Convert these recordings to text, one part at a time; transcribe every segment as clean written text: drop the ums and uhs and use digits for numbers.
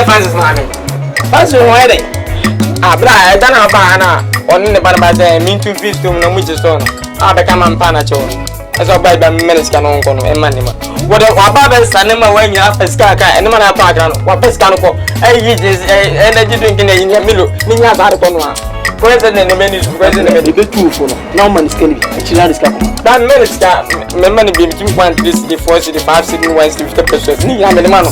Francis Mammy. Francis, why they? Ah, but I don't know about on the Banabata, mean to feast to no which is on. I become a panacho. As a bad minutes can on and money. What about Sanema when you have a scar and man apart? What best can go? Energy drinking in your middle, meaning about President and many president, the two for no man is Kennedy, and she is coming. That minutes can money be between 1 the 4 the 5 sitting 150%. Ni am the man.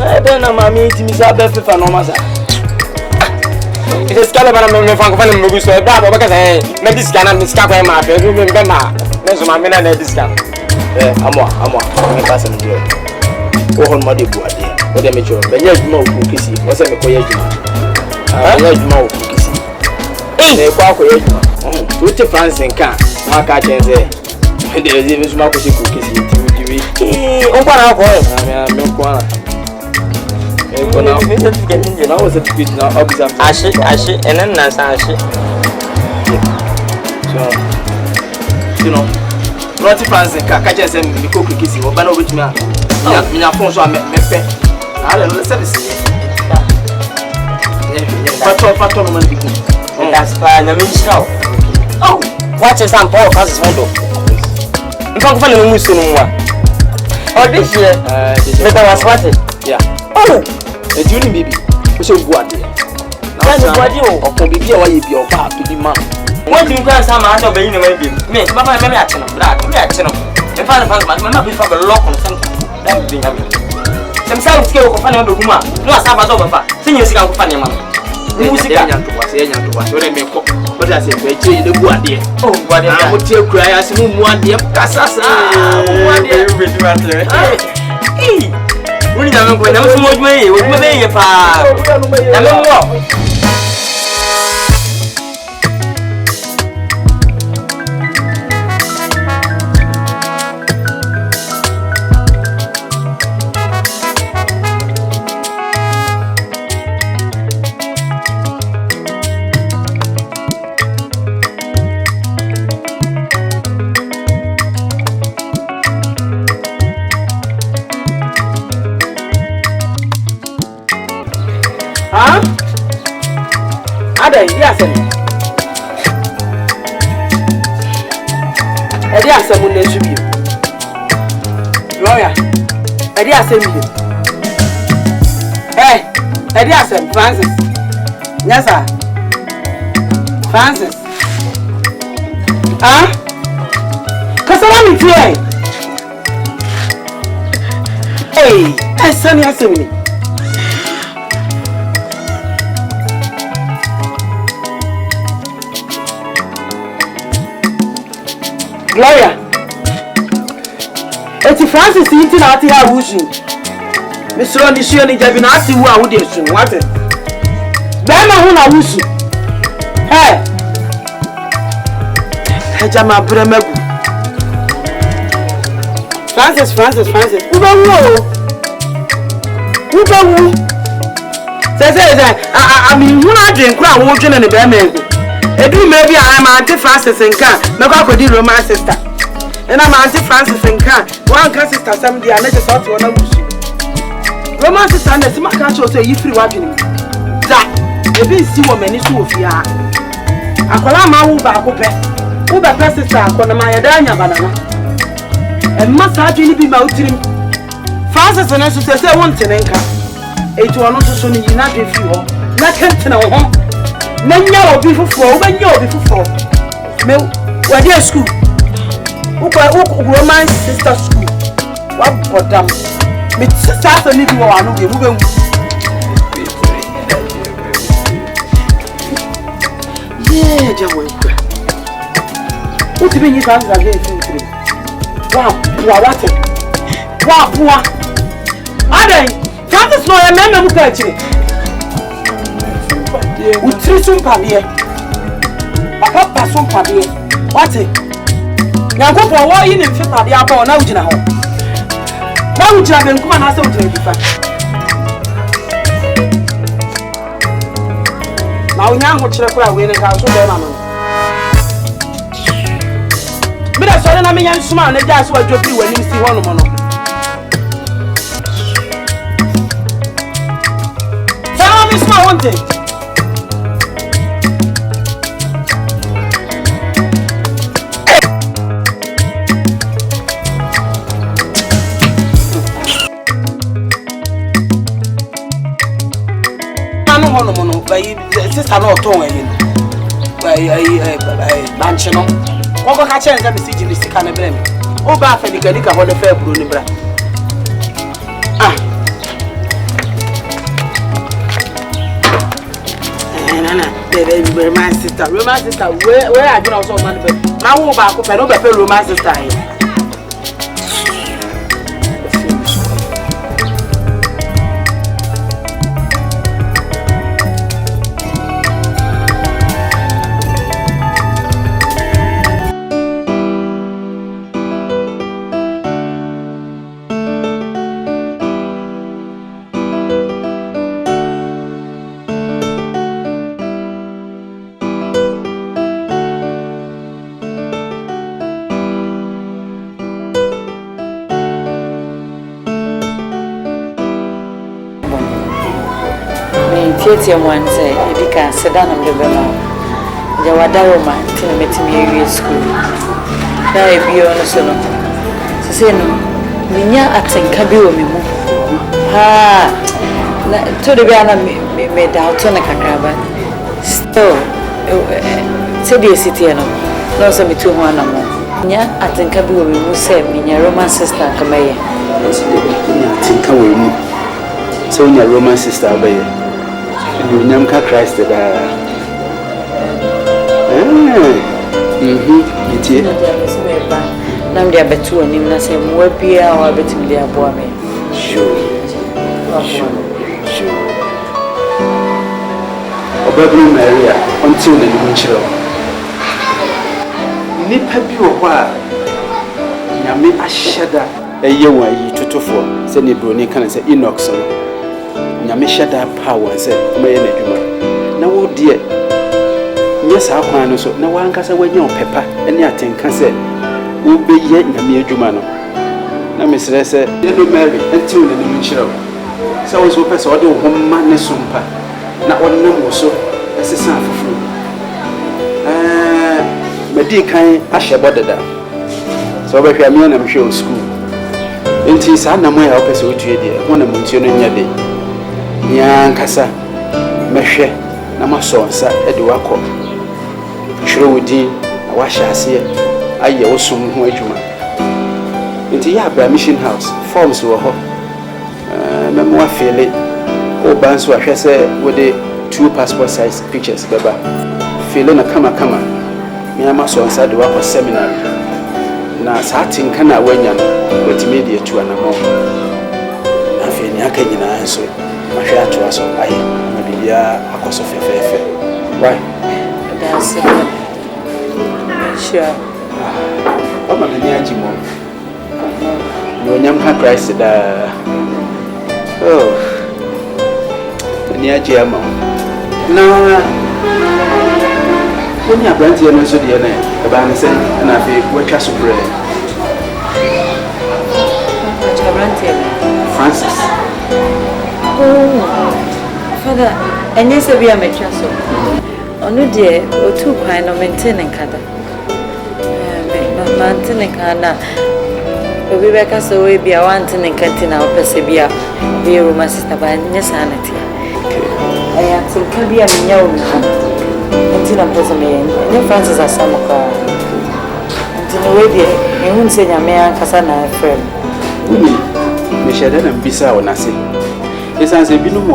I don't know, mammy, to Miss Abbott for no matter. It is Calabar and Francophone Mugus, because I made this can and scap my mouth. Remember, there's my men and this can. I'm a person. Oh, Muddy Boy, what am I doing? But yes, more cookies. What's a quiet? I like more cookies. They walk away. Put the France and can. Mark I can say. There is even smoke cookies in TV. Oh, what I'll call it. I was a bit now, Ashi, and then Nasashi. So, you know, Rotty fans and catches and the cookies, or ban over to me. Minafonso, I met I don't know, service. That's fine. I mean, so. Oh, what is some poor causes window? You can't find a moose in one. Oh, this year, I was watching. Yeah. Oh, a junior baby, we should go out there. That's what you or can be your bar to the man. What do you guys have out of being a baby? Me, Mamma, maybe action of black, reaction of. If I find my mother before the lock on something, that would be happy. Some sound skill of funny on the woman. No, I have a dog of her. Senior singer of funny man. Music and to us, what I make what I say, we change the one day. Oh, what I would tell cry as you want the Casasa. What do you do? Hey! We don't go down so much way. We're moving a far. I don't know. Yes, I did some one to you. Lawyer, I did send you. Hey, I did some Francis. Yes, sir. Francis. Huh? Because I want to hey, I send you something. Gloria, it's Francis eating out here wishing. Miss Ronnie Shirley, I've been asking who I would assume. What? Bama, who I wish you. Hey, Hajama Bremegu. Francis. Who don't know? Says I mean, who I drink, crowd, watching in the Bama. Edu maybe I'm Auntie Francis and Can, no go di romance sister. And I'm Auntie Francis and Can, one can sister some day and just out to one romance sister and the sima catch you say you free watching. That you be see woman is too fear. Akola ma wo ba ko pe. Wo ba pe sister akona ma yeda anya banana. E ma sa adwini bi ma utirim. Francis and so say won tenenka. Etu ono so ni na dwe fi ho. Na kentena ho. Na nya obi fufuo, wo nya obi fufuo. Me we dey school. Wo romance sister school. Wa bodam. Me sister so ni bi wo anu bi mu be wu. Yeah, Jawa. What do you mean you can't get it? Wow, what? Wow, Adai, can't you know a man who catch it? We treat some papier. Papa, some papier. What's it? Now go for what in fit at the apple now, you know. Now, you have been come and ask them to now, young much require winning house with them. But I saw them young smart and that's what you do when you see one of them. Tell me, smart one thing. Sister no ton again. Banche no. Koko ka chenza message ni sika na brem. O ba fa ni gani ka ho de fa bro ni bra. Ah. Na baby romance sister. Romance sister where are you also man be. Na wo ba ko fa no be fa romance sister here. One say, Edika, Sedan of the Bema, Jawadaroma, till Metimiri school. Now, be honest, no. Say no, Minya at Kabu Mimu. Ha, to the Biana made out on a cacaba. Still, said the city, no, so me 2 1 more. Nya at Kabu Mimu said, Minya Roman sister Kamaya. I think I will. So, your Roman sister obey. Nyamka Christ da. Itie. Nam dia betu onim na se mo bia wa betim dia boa me. Sure. Obabru Maria until the nchiro. Nipa bi wo ho a nyame ahyeda eye wa yi totofo se ne broni kan se Enoch so. Nyame hyeda power say maye na dwuma na wo de nye saa kwan no so na wankasa wanya opepa ene atenka say wo beye nyame adwuma no na mesere say yedo Mary until ne nim nkyerɛ say wo so pese wo de wo ma ne sompa na wonnam wo so esesa afoforo medi kan ahye bodeda so wo behwe ame na mhwe o school enti saa na mo ya wo pese wo tue de ho na mo ntio no nya de Nyan kasa mehwe na masonsa ede wakọ hwere wodi na wahye ase aye wo som ho adwuma nti ya Abra Mission House forms wo ho memo afele o banso ahwe se wode 2 passport size pictures beba fele na kama me amasonsa de wakọ seminar na saatin kana wanya no wetime de atu anamo afeni aka nyina so mahwe atoa so aye mabibia akoso fefefe why that's sure mama na ni ajimo no nyamka Christ da oh ni aje ama na When you are branding and so the other, about the same, and I feel what class of bread. Francis. Oh, Father, and yes, we are mature. Onu dear, or 2 kind of maintaining Kada. Maintaining Kana. We were cast away be a wanting in canteen our Persevere, be a woman sister by insanity. I am some can be a young until I'm present, and your Francis are some of her. Until the way you won't say your man Cassana friend. Me share them bisa on Nasi. It's as a binum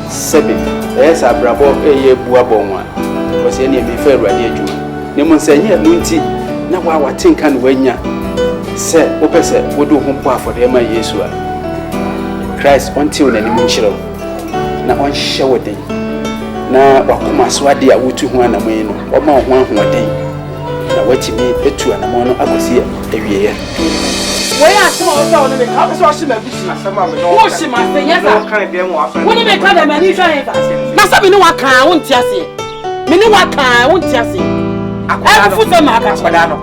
7. Yes, I bravo a year buabon. Was any of me fair radio. Nemon say, Nunti, now I think and when ya say, Opesa would do home for them, my Yesua. Christ until any munchero. Now on shower day. Now, Wakuma Swadi, I would to one a man or more 1 day. Now, what you mean, a 2 and a mono, I was here every year. Where are some of them? The cops are she my business. Some of them, she must say, yes, I can't be more. When you make them any trying to say, Master, me no one can, won't you see? Me no one can, won't you see? I put them out as Padano.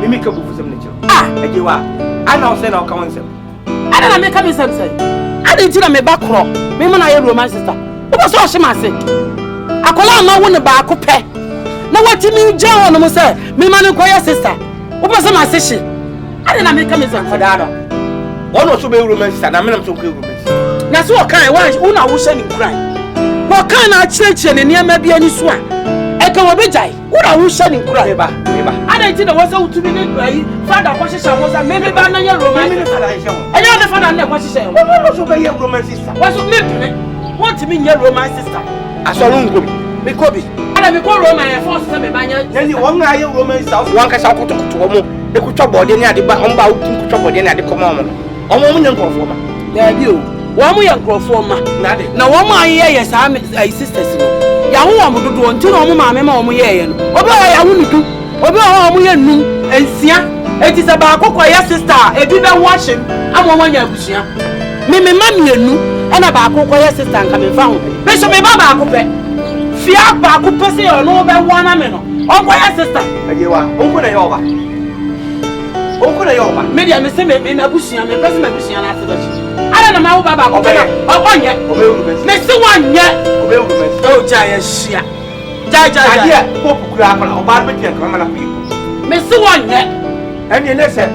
Me make a book for some nature. Ah, and you are. I now say, I'll come and say, I don't make a mistake. I didn't tell me back row. Me, when I am my sister. What was all she must say? I call out no one about a pay. Now, what you mean, John, almost say, me, man, your sister. What was my sister? I didn't make a mistake for that. One or two romance, and I'm not so good. That's what kind of ones who are sending crime. What kind of church and near maybe any swan? I come a bit. What are you sending crime? I didn't think there was out to be made. Father, what she said was a maybe by your romance. And you're the father, what she said. What was your romance sister? What's what to mean your romance sister? I saw me Kobe. And I call romance for some man. Then you won't know your romance house. One can shout to the kucha body near the back on bout kucha body near the common. On woman young performer. There you. One young performer. Now, one my yes, I'm a sister. Yahoo, I'm going to do until my mamma, Oba, I wouldn't do. Oba, and see, it is about Cocoya sister, a bit of washing. I'm one young Bushia. Mimi, mammy, and about Cocoya sister coming found. Bishop, Baba, Coupe. Fiat, Coupe, say, or no, by 1 minute. Oh, my sister. And you are over. Maybe I may say, maybe my bush and my person, after that. I don't know about one yet. Mr. 1 yet. Oh, giant shia. Giant, Pope Grapple, or Barbecue and Common people. Mr. 1 yet. And you Nessa,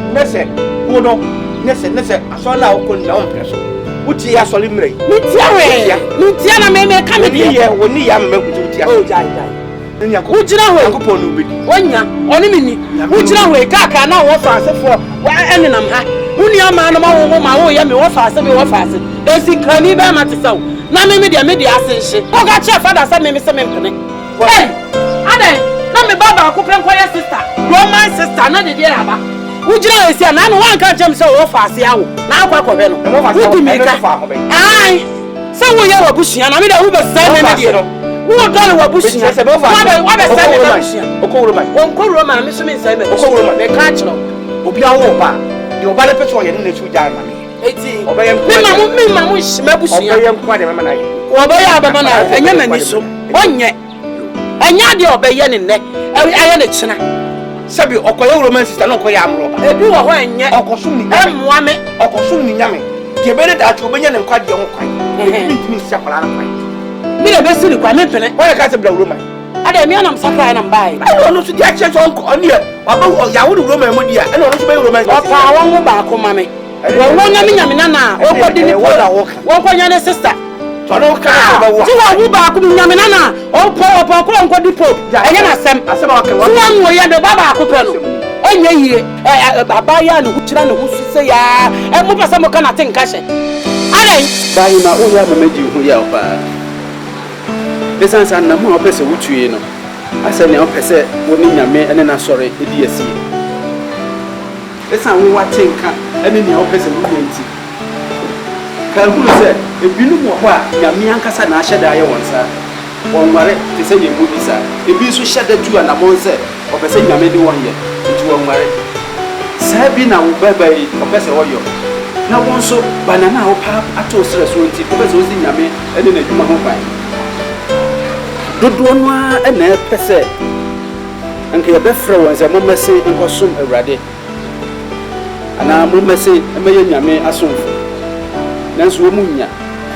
who don't Nessa, I saw now couldn't know person. Would you have solemnly? Mutiana may come here when you young men with you. Oh, giant. Would you know who will be? 1 year, only minute. Would you know where Kaka now offers for why any number? Only a man of my own yummy offers and offers. They think I need them at the soul. Now, maybe the media says, oh, got your father, some maybe some empty. Hey, Ade, not me Baba, who can call your sister. Roman sister, not the dear. Would you know, say, man, one can't jump so offers now. Now, Quaco, what do you make a farm? Aye, so we are a bushy, and I mean, I will say, who are going to bush? I said, what a son of Uncle Roman, Miss Miss, Uncle Roman, they catch no. Obiawa, your body petrol in the 2 diamond. 18, obey my wish, my bush, I am quite a man. Obey Abamana, and Yemen, 1 year. And Yadi obey in neck, I am a china. Sabi, or Koyo romance is an Okoyam. A do a wine yet, or consuming Wame, or consuming Yami. Give it at Obayan and quite young quite. Miss Sapala. Me the best requirement. Why can't you blow room? I don't mean I'm suffering and buying. I don't know to the action on here. About Yahoo Roman, and also Roman. I won't back on mammy. Well, one Yaminana, or what did you walk? Walk on your sister. So I don't care about Yaminana, or Paul, what do you put? I am one way the Baba Coppel. And ye, Babayan, which ran who say, and move some kind of thing, cash. I buy my own made you who yell. This answer and more person which you know. I said, now, person, when you and then I sorry, idiocy. This time we want to think, and then your person will be empty. Can who said, if you know what, Yamiankas and Asha die once, or marry, they say you would be, sir. If you should shut the 2 and a month, or person you made 1 year, which will marry. Sabina will buy a person or you. Now, one so, banana or pap at all, sir, so it's was in Yami, and then a human home. Don't one and a person. anka ye befrɛ wɔn sɛ mo mɛse nkɔsom awurade ana mo mɛse ɛmɛyɛ nyame asomfo nanso wo munya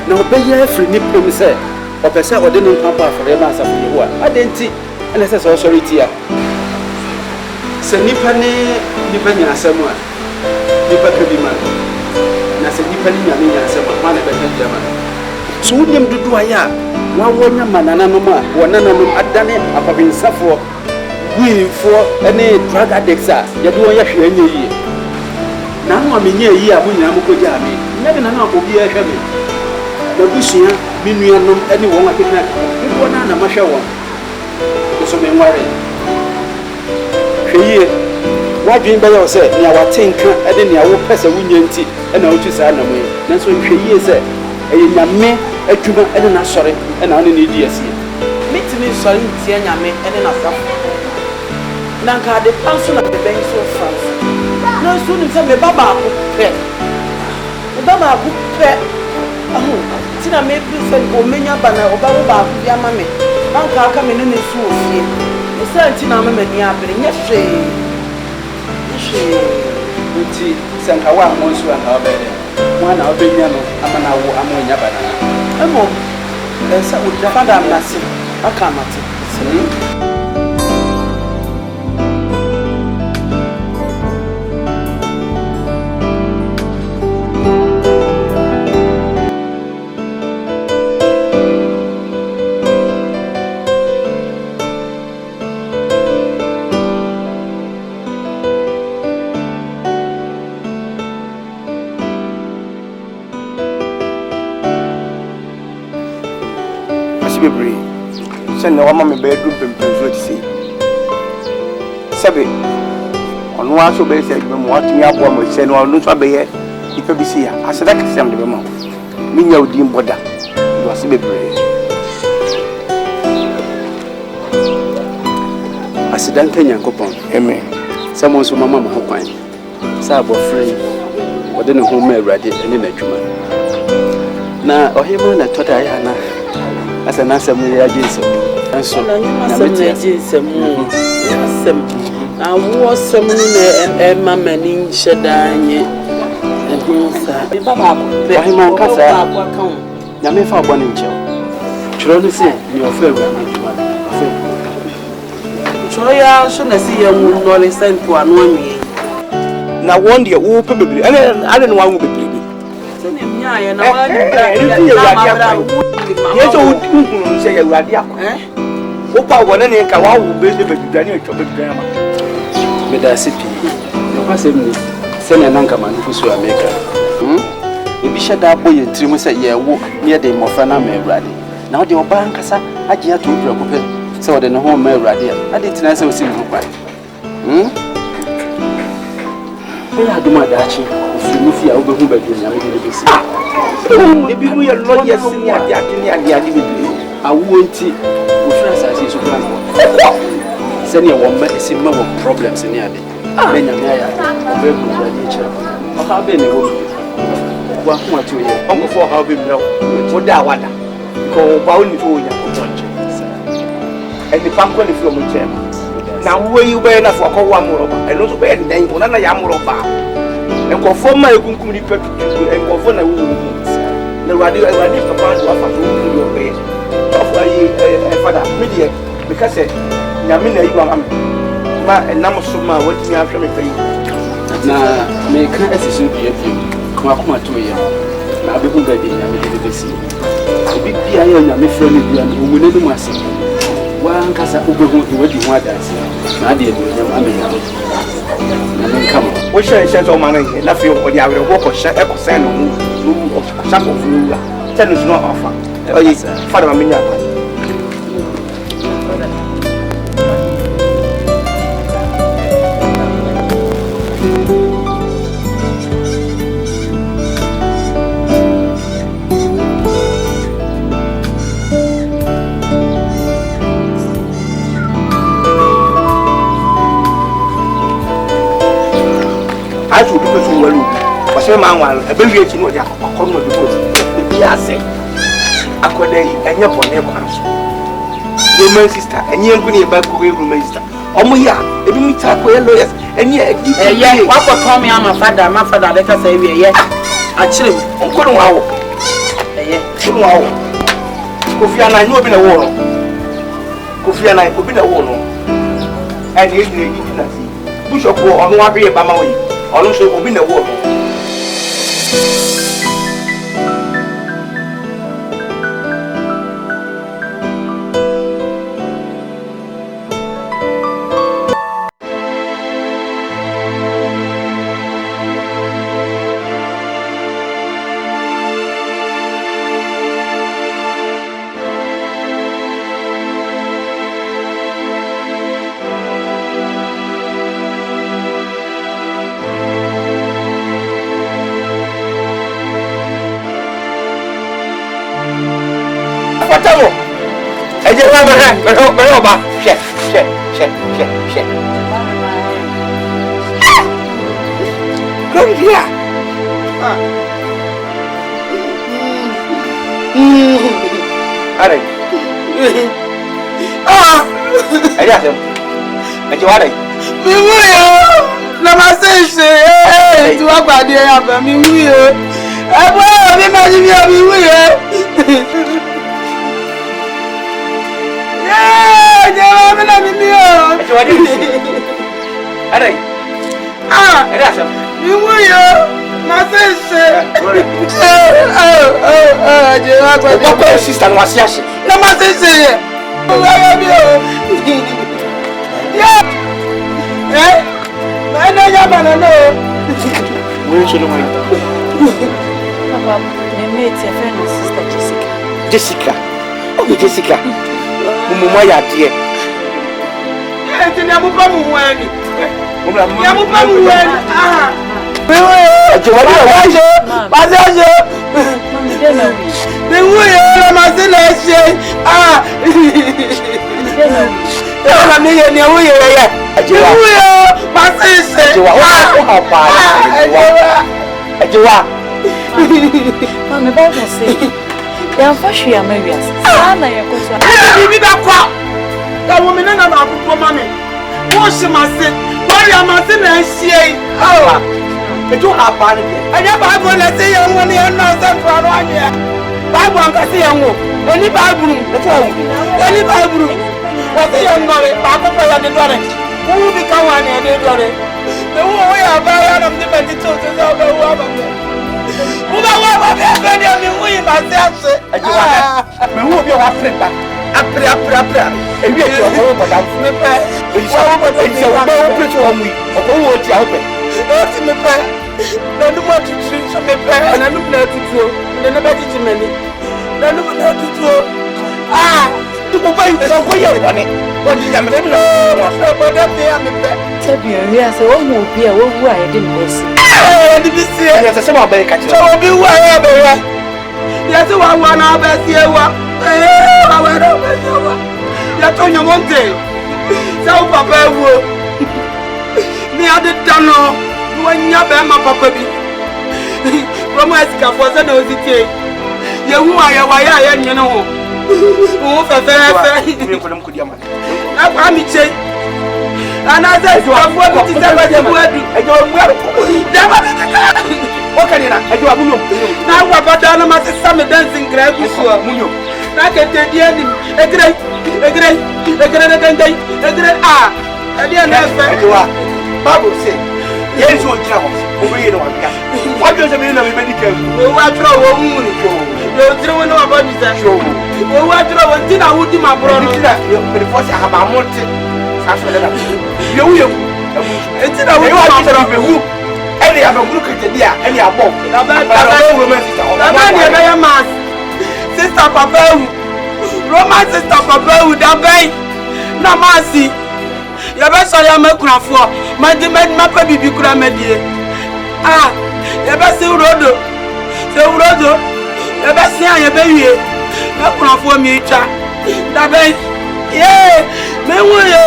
na ɔbɛyɛ afiri ne pom sɛ ɔpɛ sɛ ɔde ne nkwa pa afɔre ma asafo Yehowa adɛnti ɛna sɛ sɛ ɔsɔre tia sɛ nipa nya asɛm a nipa ka bi ma na sɛ nipa ne nyame nya asɛm a ma na bɛka gyama so wonim dodo ayɛ a wawɔ nya ma nananom a wɔ nananom adane apabinsafoɔ guifoɔ ne drug addicts a yɛde wɔn yɛ hwɛ nyɛ yie na no a menyɛ yie a mo nyinaa mokɔgyaa me nyɛ de na no akɔbi ɛhwɛ me mabusua me nuanom ne wɔn akeka mebɔ no a na mahwɛ wɔn nso menware hwɛ yie wadwen bɛyɛ wo sɛ nea wate nka de nea wopɛ sɛ wonya nti ɛna wotu saa nam yi nanso hwɛ yie sɛ ɛyɛ nyame adwuma ne n'asɔre ɛna wone ne di asie metumi nsɔre ntia nyame ne n'asafo na nka ade pa nso na bɛbɛn so fa na nso nim sɛ meba baako pɛ tina me prefer ko menya bana obawo ba ku bia ma me anka aka me ne ne su ofie e se anti na ma mani abere nye hwe nti sanka wa mo nso anka obede mo na obenya no amana wo amonya bana emo sa wo fada amnase aka mate bebre send no mama me bedroom pempenso ti sei sebe onu aso be se adwuma mo atumi abo mo se no no so be ye ipa bi si ya aseda kesem de be ma mi nya odi mboda do ase bebre aseda nka Nyankopon amen samo so mama mo ho kwan sa abofre wode ne ho ma awurade ene na adwuma na ohema na toda ya na asa na asem ya Jesus enso na nyama Jesus mu asem na wo asem ni na ema mani nhedanye ehunsa be baba ko ohema nkasa nyame fa bɔ ne nkyɛw tworo no se ni ofa awurade adwuma tworo ya so na si ya mu no le sento ano anwie na won de wo pe bebre ane no wa wo bebre se ne mnya ya na wa ni yeso wo se ya awurade akɔ wo pa wo na ne nka wa wo be se bedudane atwa bedudane ma me da sipi no asem ni se na nanka man fusu America ebi hyɛda abɔ yɛ tirim sɛ yɛwo ne yɛde mmɔfra na ma awurade na wode ɔbaa nkasa agye ato wura kopɛ sɛ wode ne ho ma awurade a ade tena sɛ wosi ne ho kwan bɛyɛ adom adaakye ofiri mu fi a wobɛhu baabi nyame de ne bɛsi ebi mu yɛ lɔyɛ sini ade bebre awo nti ofiri asase so kora no sɛnea wɔmma ɛsi ma wɔ problems ne ade na nyame ayɛ ɔbɛbu awurade kyerɛ ɔha bɛ ne wɔ wa kuma to ye onko for how be no woda wada ko ba oni to onya ko tonche eni panko ni from chem na wo yi be na fo ko wa moroba eno so be den ko na ya moroba enko fo ma egunkum ni petutu enko fo na wo na radio papa do afa so wo yo be of ayi father media because nyame na yi wa am ma enam so ma wotimi ahwe me pe na me ka asisu bia kuma to ye na abehu gadi nyame de besi obi bia ye nyame frɛ ne bia no mu ne mu ase wa nkasa obehu e wadi ho adanse na ade edu nyam amenya na nkam wo hye so ma na ye na fe o di awere ho ko hye e ko sɛ no mu o hye ko fu la tɛ no no ofa oyi fada ma menya aso du so walu wase ma anwa ebe wi echi no dia akọ no do bi ase akoda yi enye bone kwa so roman sister enye nku ne ba ko roman sister Omuya, ebi mi ta ko lawyers. Eni e yeah, what for Tommy am my father let us say we yeah. Actually, onko no wawo. Kono wawo. Kofi ana ni obi na wo no. Kofi ana obi na wo no. And you need to see. Bishop on one way by my way. Also, obi na wo no. Sister, no asiashi. Na masese. Yeah. Eh? Na ya bana no. We should know. Papa, me meet your friend sister Jessica. Jessica. Oh, Jessica. Mumu ya die. Eh, tini amupa mu wani. Ya amupa mu wani. Ah. Wewe, ajwali waje. Bazaje. Mami dena wi. Wewe, mazeleshe. Ah. Dena wi. Ela me ye ne wuye ye. Ajwa. Wewe, masese. Ajwa. O ha pa. Ajwa. Mami ba ko se. Ya fa hwe ya mawias. Sana ye ko so. Bibi ba kwa. Ka wo me na na akụkọ mami. Wo shi mase. Wo ya mase na ehie. Ah. Ejo ha pa ni. Anya Bible na say ye won ye no se faro anya. Bible an ka say ye wo. Oni Bible. Oni Bible. Wa say ye ngore ba ko fa ya de dore. Wo bi ka wa ne de dore. Me wo ya ba ya na me menti to se so ba wo ba. Wo ba wa be ni mi wo yi ba se ase. Ajwa. Me wo bi o ha friend ba. Apre. Ewi e ti o ko da Me pe. Wo bo ti se wo bo preach o mu yi. O ko wo ti a o pe. O ti me pe. Na nu mo tutu so me pe. Na nu na tutu o. Na ba ti meni. Na nu na tutu o. Ah, Tu ko ba yi so ko ye woni. O ti ya me bi lo. so bo da pe ya me pe. Tabi wi ase wo hu obi a wo wu a ye de me si. Di bi si. Ya se ma ba ka ti. So obi wu ya be ya. Ya se wa na ba si e wa. Wa na ba si e wa. Ya to nya monte. Sa o papa e wo. Ni ade dano. Wanya be ma papa bi. Promo esika for se na ozitie. Ye hu aya wa ya nyene ho. Wo fe fe. Mi ko dem ko dia ma. Na kwa mi che. Ana se so afo bi ti se ba je bu adu. Ejo mu ya ko. Da ba ti ka. O ka ni na ejo abuno. Na wa ba da na ma se sam dancing gra ku so. Munyo. Na ke te di ani. Egre na gandai. Egre ah. Adi na fe. Ejo wa. Bible say yes o jira ho. O bi no wa ka. Wa bi o se bi na me medical. Wo wa tro wo mu ni. Yo tro wo no wa ba bi sa. Wo wa tro wo ti na wudi ma bro no. Yo be force ha ba monte. Sa so le da. Yewu. Eti na wudi ma bro be hu. Eni ya be guru kete dia, eni abo. Da ba romance ta. da ba ni be ya mas. Sister papa hu. Roman sister papa hu da ba. Na masi. Ya be so ya makunafo. Ma di ma pa bibi kura medie. Ah, ya be se urodo. Se urodo. Ya be se an ya be wie. Makunafo mi twa. Da ba. Yeah, me wo yo.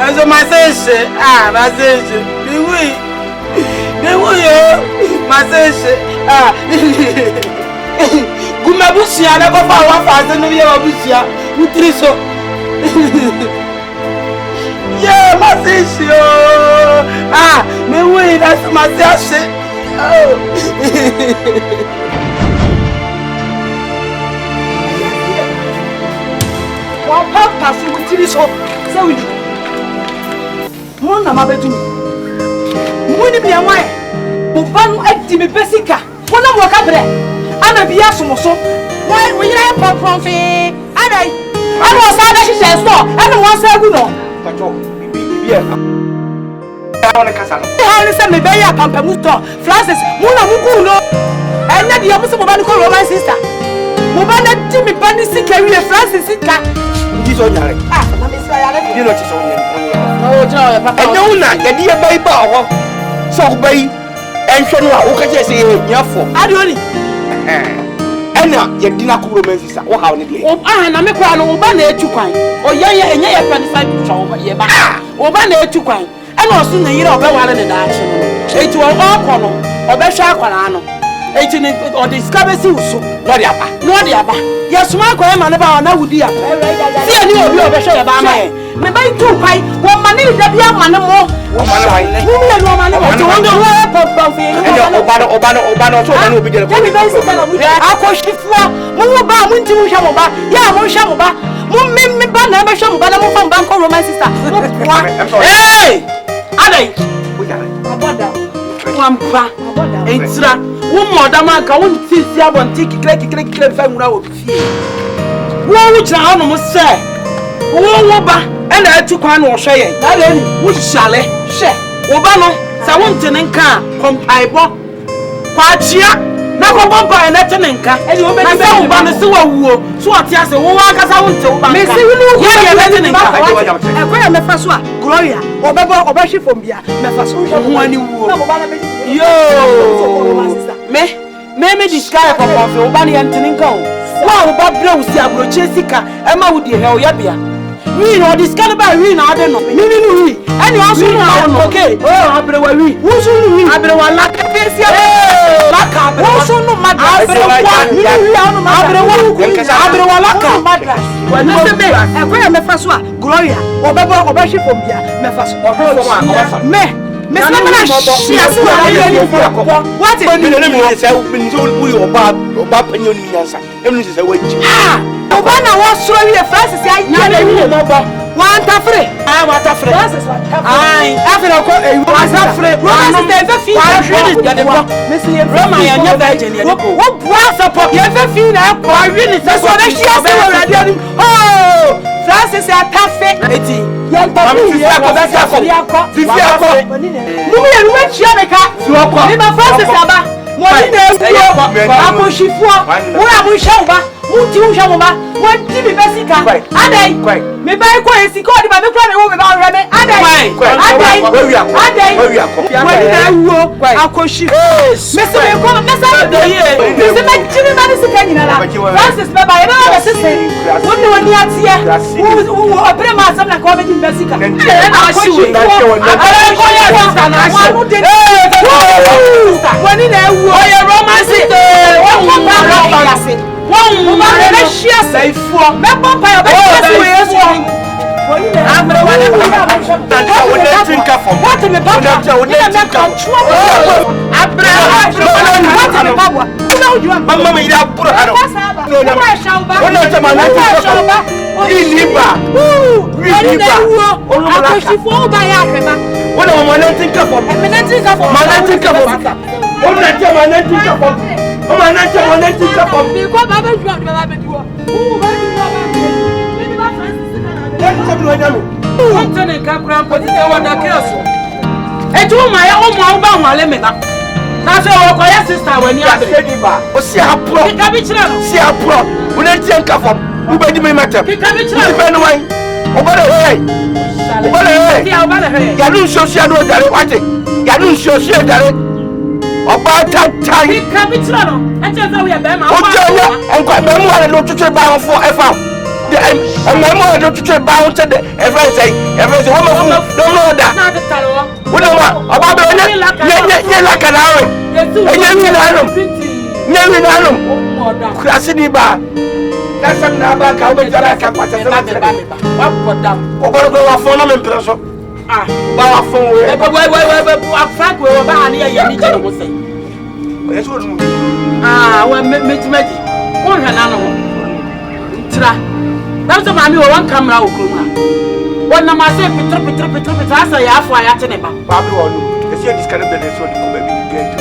Aso ma se se. Ah, ma se se. Me wo. Me wo yo. Ma se se. Ah. Gumabusia na ko fa wa fa se no ye wabusia. Utriso. Yeah, my sister. Ah, me wait, that's my sister. Oh. One papa, so we did this up. So we do. One of my bedroom. Money be a wine. Mubanu empty me besica. One of our cabinet. I'm a biasumoso. Why will you have a profit? I was out of the store. I don't want to say good on. How is me beya pampamuto? Francis, Muna Mukuno. And then the opposite of my sister. Mubana Jimmy Bunny sick carry a Francis Sika. This on your you know, it's on and no, not the dear baby. So, bay and Shana, who can just say, Yafo. I don't. And now, you did not cool romances. Oh, how did you? Oh, I'm a crown over there to cry. Oh, yeah, and yeah, 25 over here. Over there to cry. And also, the year of the one in the dance. It was all corner or Besha Corano. 18 or discover so. Not the upper. Not the upper. Yes, my grandma about now would be up. See, I knew you were Besha about my. Maybe 2 pie. One money that be a man more. And I took one or say, which shall I share? Obano, Sawuntin car, Compaibo, Quachia, Nakobomba and Etanenka, and you make a sound by the sewer woo, so what yes, a walk as I want to. Miss you, and where am I first one? Gloria, or Baba or Bashi from Bia, Mefasuja, one you yo, me disguise from Obani and Teninko. Wow, Bob Rose, Yabro Jessica, Emma would you hell Yabia. We know this caliber, we know, I don't know. Me, and you also know, okay. Oh, I believe we. Who's only I believe one like a face. Laka, who's on the madras? I believe one laka madras. When you say, and where am I first one? Gloria, or Baba or Bashi from here, Mefas or me. Miss Lamana, she has what is or Bob and your answer. Everything is a witch. Ah, Obana was showing a Francis. I want a free. I want a free. I after a free. Roma, I never what was a pop? You ever feel that? I really that's what she has already. Oh, Francis, I can't fit. Young Papi, about that time. He can't be true. I just know we are them. I'm quite memoir and not to trade bound forever. And memoir not to trade bound to the everything. Everything. Don't know that. We don't know about the like an hour. Never know. Classy bar. That's some number. How much I can put a what put down. Or go off on them in person. Ah, Bawa phone we. Frank we were behind here, you need to say. Yes, what no. Ah, when meet. One hanano. Tra. That's a mammy or one camera. One of my say, Petra, I say, half why I tell him. Babu, the this kind of business so the get.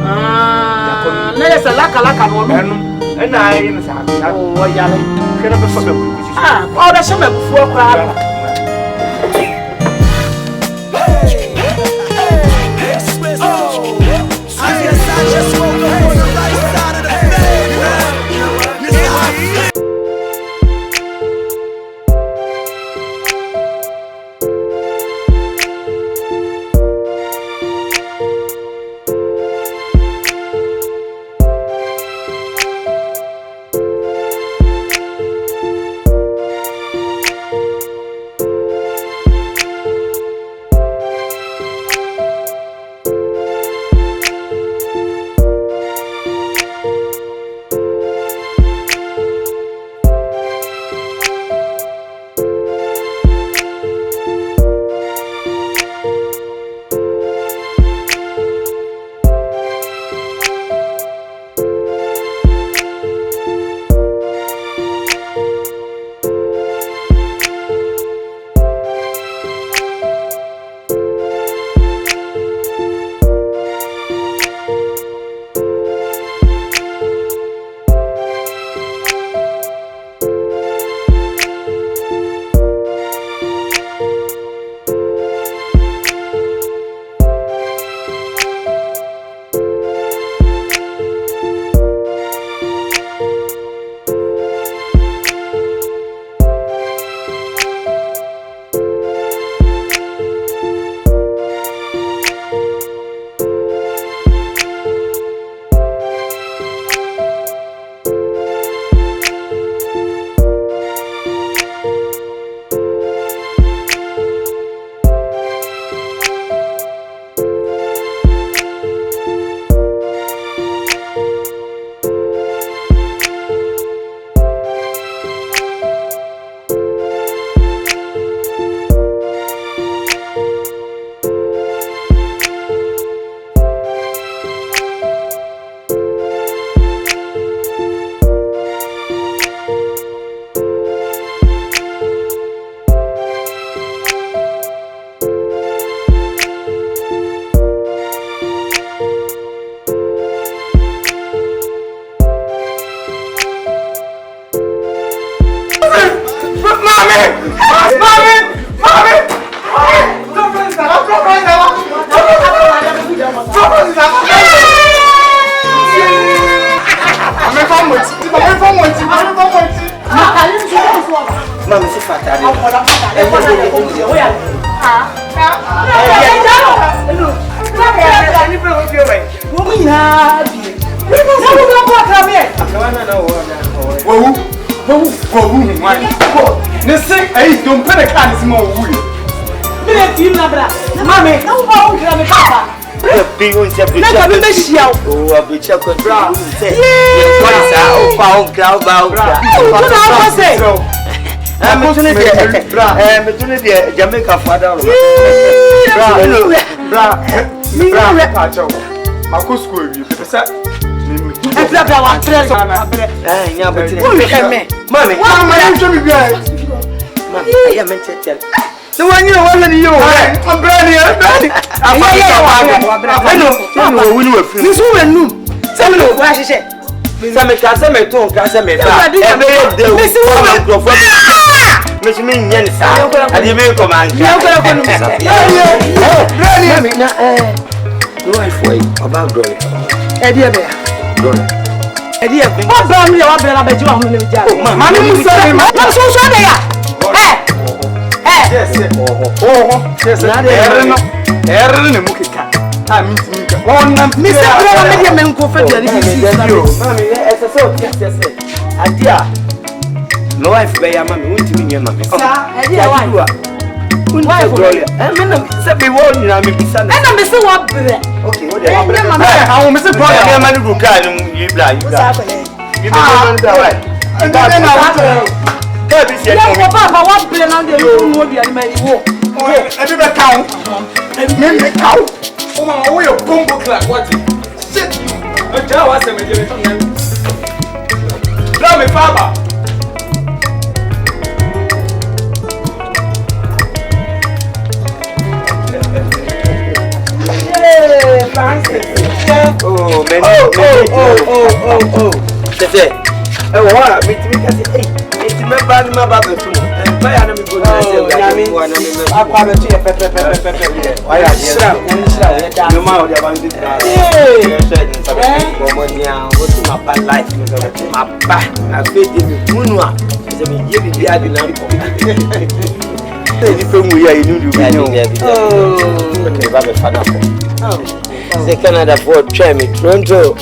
Ah, there's a laka woman. And I in the house. Oh, yellow. Can I be for them? Ah, all the summer before crowd. Jamaica father. The one you want to you. I'm brand new. I know. We will finish. Some of what she said. Some cancer, me too, cancer, me. Every day, Miss Woman, Miss Min Yensa, and you may command. No, I for about growing. Eddie, Eddie, what family are better you on the job? Mammy, I'm so sorry. Yes, I mean, one Mr. Men go for the no wife by your mammy, won't you be your mammy? Wife, I mean, say, won't you be son? And I'm Mr. What? Okay, what I will Mr. Brown, man who can you blind. You don't know. Papa, what plan on the room will be a man? Ẹbí bẹ ká o. Ẹbí bẹ ká o. Oh my, we are combo class. What? Shit. A job was a major. Love me, Papa. Hey, Francis. Oh, man. Oh. Tete. Ẹ wọ wa mi ti mi ka se eh enti me ba ni ma ba be fun. Ba ya na mi go na se ga ni wa na mi me. Apa be tu ye pe. Wa ya shira. No ma o dia ba ndi tra. Eh. Ko mo ni a o ti ma ba life mi so ti ma ba. Na fe di mi munu a. Se mi ye bi bi adi na ko. Ni fe mu ya inu du bi ni o. Oh. Okay, ba be fa na ko. Say Canada for try me Toronto.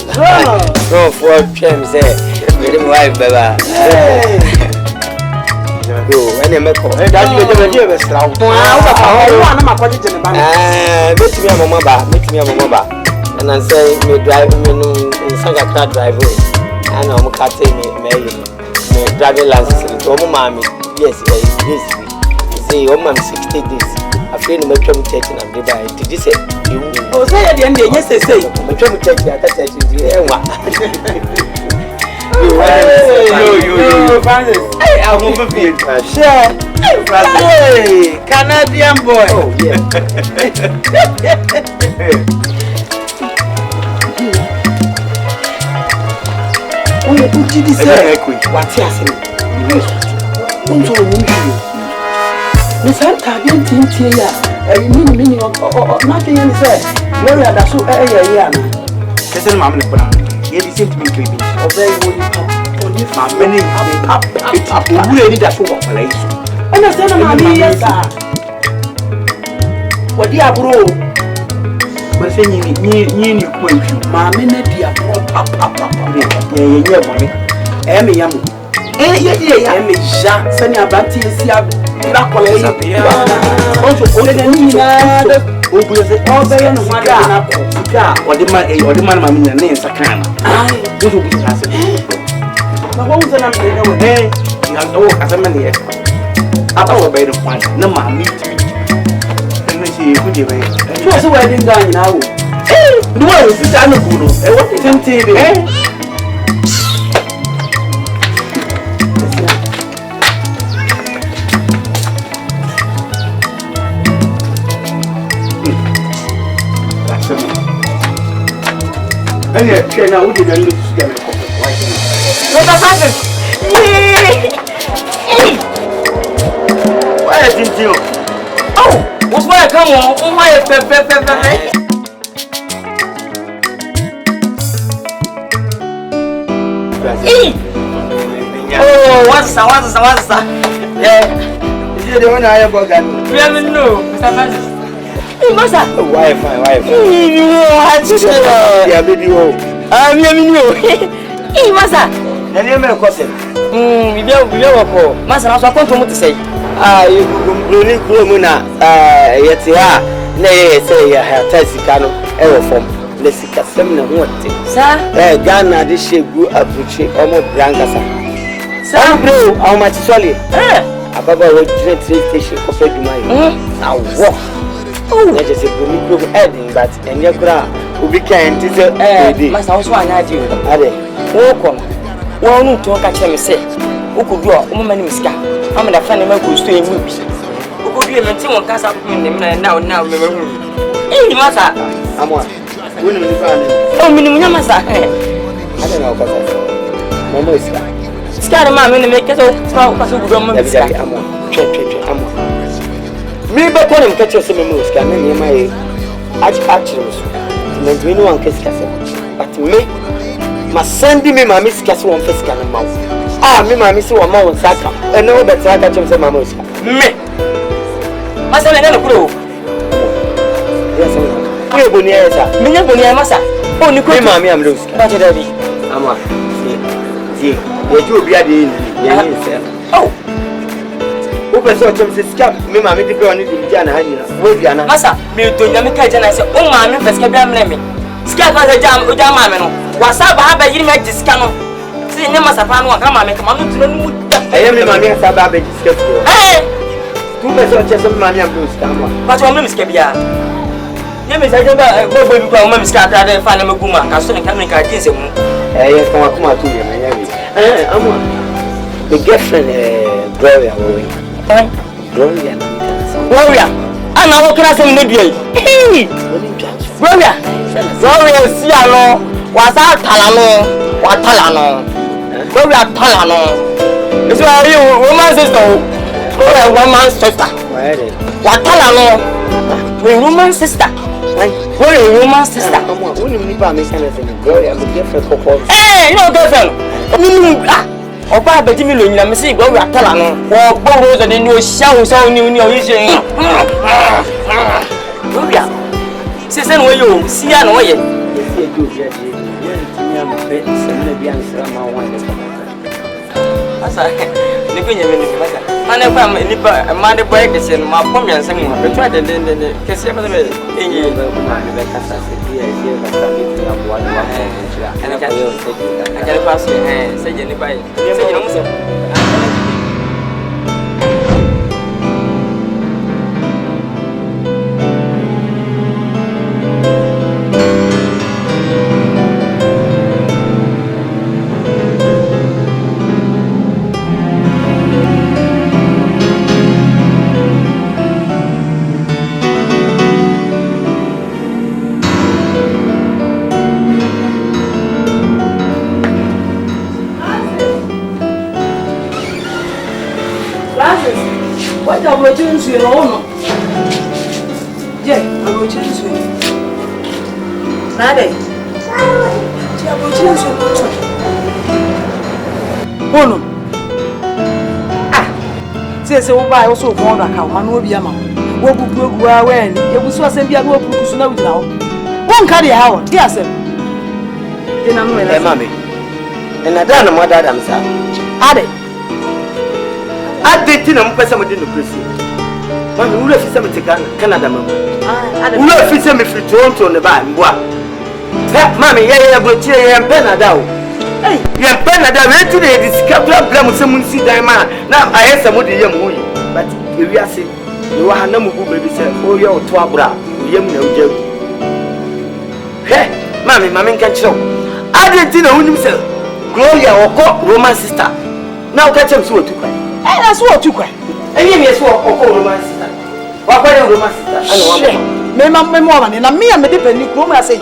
No for try me say me my wife baba. Yo, when you make call. That you dey be slow. Ah, na ma kwaje jene ba. Meet me mama ba. And I say me drive me no sanga car driver. And I'm cutting me driving license. To mo mama yes, yes. Say o mama 60 days. I feel me try me 13 and dey buy. Did you say O say ya de ndé yes say. Me try me check that 13 enwa. Yo, Francis. Hey, I'm over here. Sure. Hey, Canadian boy. Oh, yeah. Oye, uchi di se. What's happening? Unto wo mi yo. Ni san ta bi ntintie ya. Mini na de yen se. Mary adaso ye ana. Kesen mam ne pona. Ye di same to me baby. Obey wo ni pap. Oni Ma many it wure ni da so wo pala iso. Ana se na ma mi yesa. Wodi aburo. Ba se ni ko ntwi. Ma me na di aburo pap. Ye nye bo me. Me yam. Ye ya. Me ja. Se ni abanti esi abura kola yi. Onto o de ni na de. Obu se O be ye no hada na ko. ka odi man ma me na ne nsaka na. Ai, do so bi na se. na wo nze na me na wo. Na do ka me ne ye. Aba wo be de kwan na ma mi ti. Na se ku de be. So so wedding gown na wo. No wa si ta no ku no. What Temte be. Anya che na udi da ndu su game ko. What happened? Why didn't you? Oh, what's why come on? Oh my pe. Oh, what's that? Yeah. Is it the one I have got? We have no, Mr. Francis. Masa. Why fine. Yeah, baby. Masa. Na name e kose. We be wako. Masa na so konto mu te sei. You go ni kuro mu na yete ha na ye say ya ha tasika no e wo fom. Le sika sem na ho te. Sa? Ghana de shegu abuchi omo brankasa. Sa bro, how much solid? Ababa wo train station ko pe duma yi. Na wo. Na je se go micro heading but enye kura obi kan ti se Masa wo so anya di o. Ade. Wo kom. Wo nu to ka che me se. Okudu o mo mani miska. Am da fa ne ma go sto emu bi. Okudu e menti won kasa ko ne me na me hu. Masa. Amwa. Wo ni mi fa ne. O mini munya masa. Ade na o kasa. Mama iska. Skare ma me ne me keso fa ko so gudo mo miska. Amwa. Twe amwa. Mi ba ko nem kace se me iska na ne mai achire so. Na dwi no an kaska se. But me ma send me mama iska se won fiska na mawo. Me mama se won ma won saka. E no be tsaka chim se mama iska. Me. Masa ne na kuro. Yes. Ko boni esa. Minya boni masa. O ni ko. Me mama am iska. Ba te dabi. Amwa. Ye ju obi ade ni. Ye ni se. Oh. O pe so chim se scam me mama di pe oni di dia na hani na. Wo bia na. Masa, me to nyame ka jana se o ma me feska bia mre me. Ska fa se jam o jam ma me no. Wasa ba ha ba yiri me jiska no. Si nye masa fa no ka ma me ka ma no tuno mu da. Eye me mama sa ba be jiska ko. 2 person just money and blues come on. But your miss Kabia. Name is I go baby to my miss Kata, find a Guma, Castle coming cards. Yes, come on to you, I'm the girlfriend, Gloria. Gloria, I'm not walking as a midway. Gloria, Siano, was our Talano, what Talano, Gloria Talano. It's where you, woman sister, Gloria, woman's sister. What Talano, we woman sister. Gloria, woman sister. Hey, no girlfriend. Oba beti mi lo nyina me se Gloria Talano. Wo gbo so de ni o sha so ni o yin. Gloria. Se se no yo, si ya no ye. Asa, ni ko nyame ni baka. Mane kwa ni ba ma de boy kese no ma pom yan san mo. Be twa de kese ba be enyi. Ma ni be kasa se dia dia ba ta mi na bo wa ni wa. Ana ka yo se dia. Akere pass se je ni bai. Se je no mo se. What are we doing to your own? Yeah, I'm going to change you. Nade. Yeah, I'm going to change you. Oh no. Ah. Say we buy also for one account. Man will be a man. We book go when you will so send you go book so now with now. One carry how? Yes sir. Then I'm Hey mommy. And I don't know what I'm saying. Ade. I didn't know person within the prison. When you left some Canada, mamma. You left some if you Toronto on the bar. Mammy, yeah, but here and Penada. Hey, you're Penada, where today this capital blame with someone see diamond. Now I have some of the young women. But if you are sick, you are no more baby said, oh, you're to a bra, young no joke. Hey, mammy, mammy can't show. I didn't know himself. Gloria or Roman sister. Now catch him so to cry. Hey, that's what you cry. And you may swap or Roman sister. What are you, Roman sister? Me more than me and me depend on I say.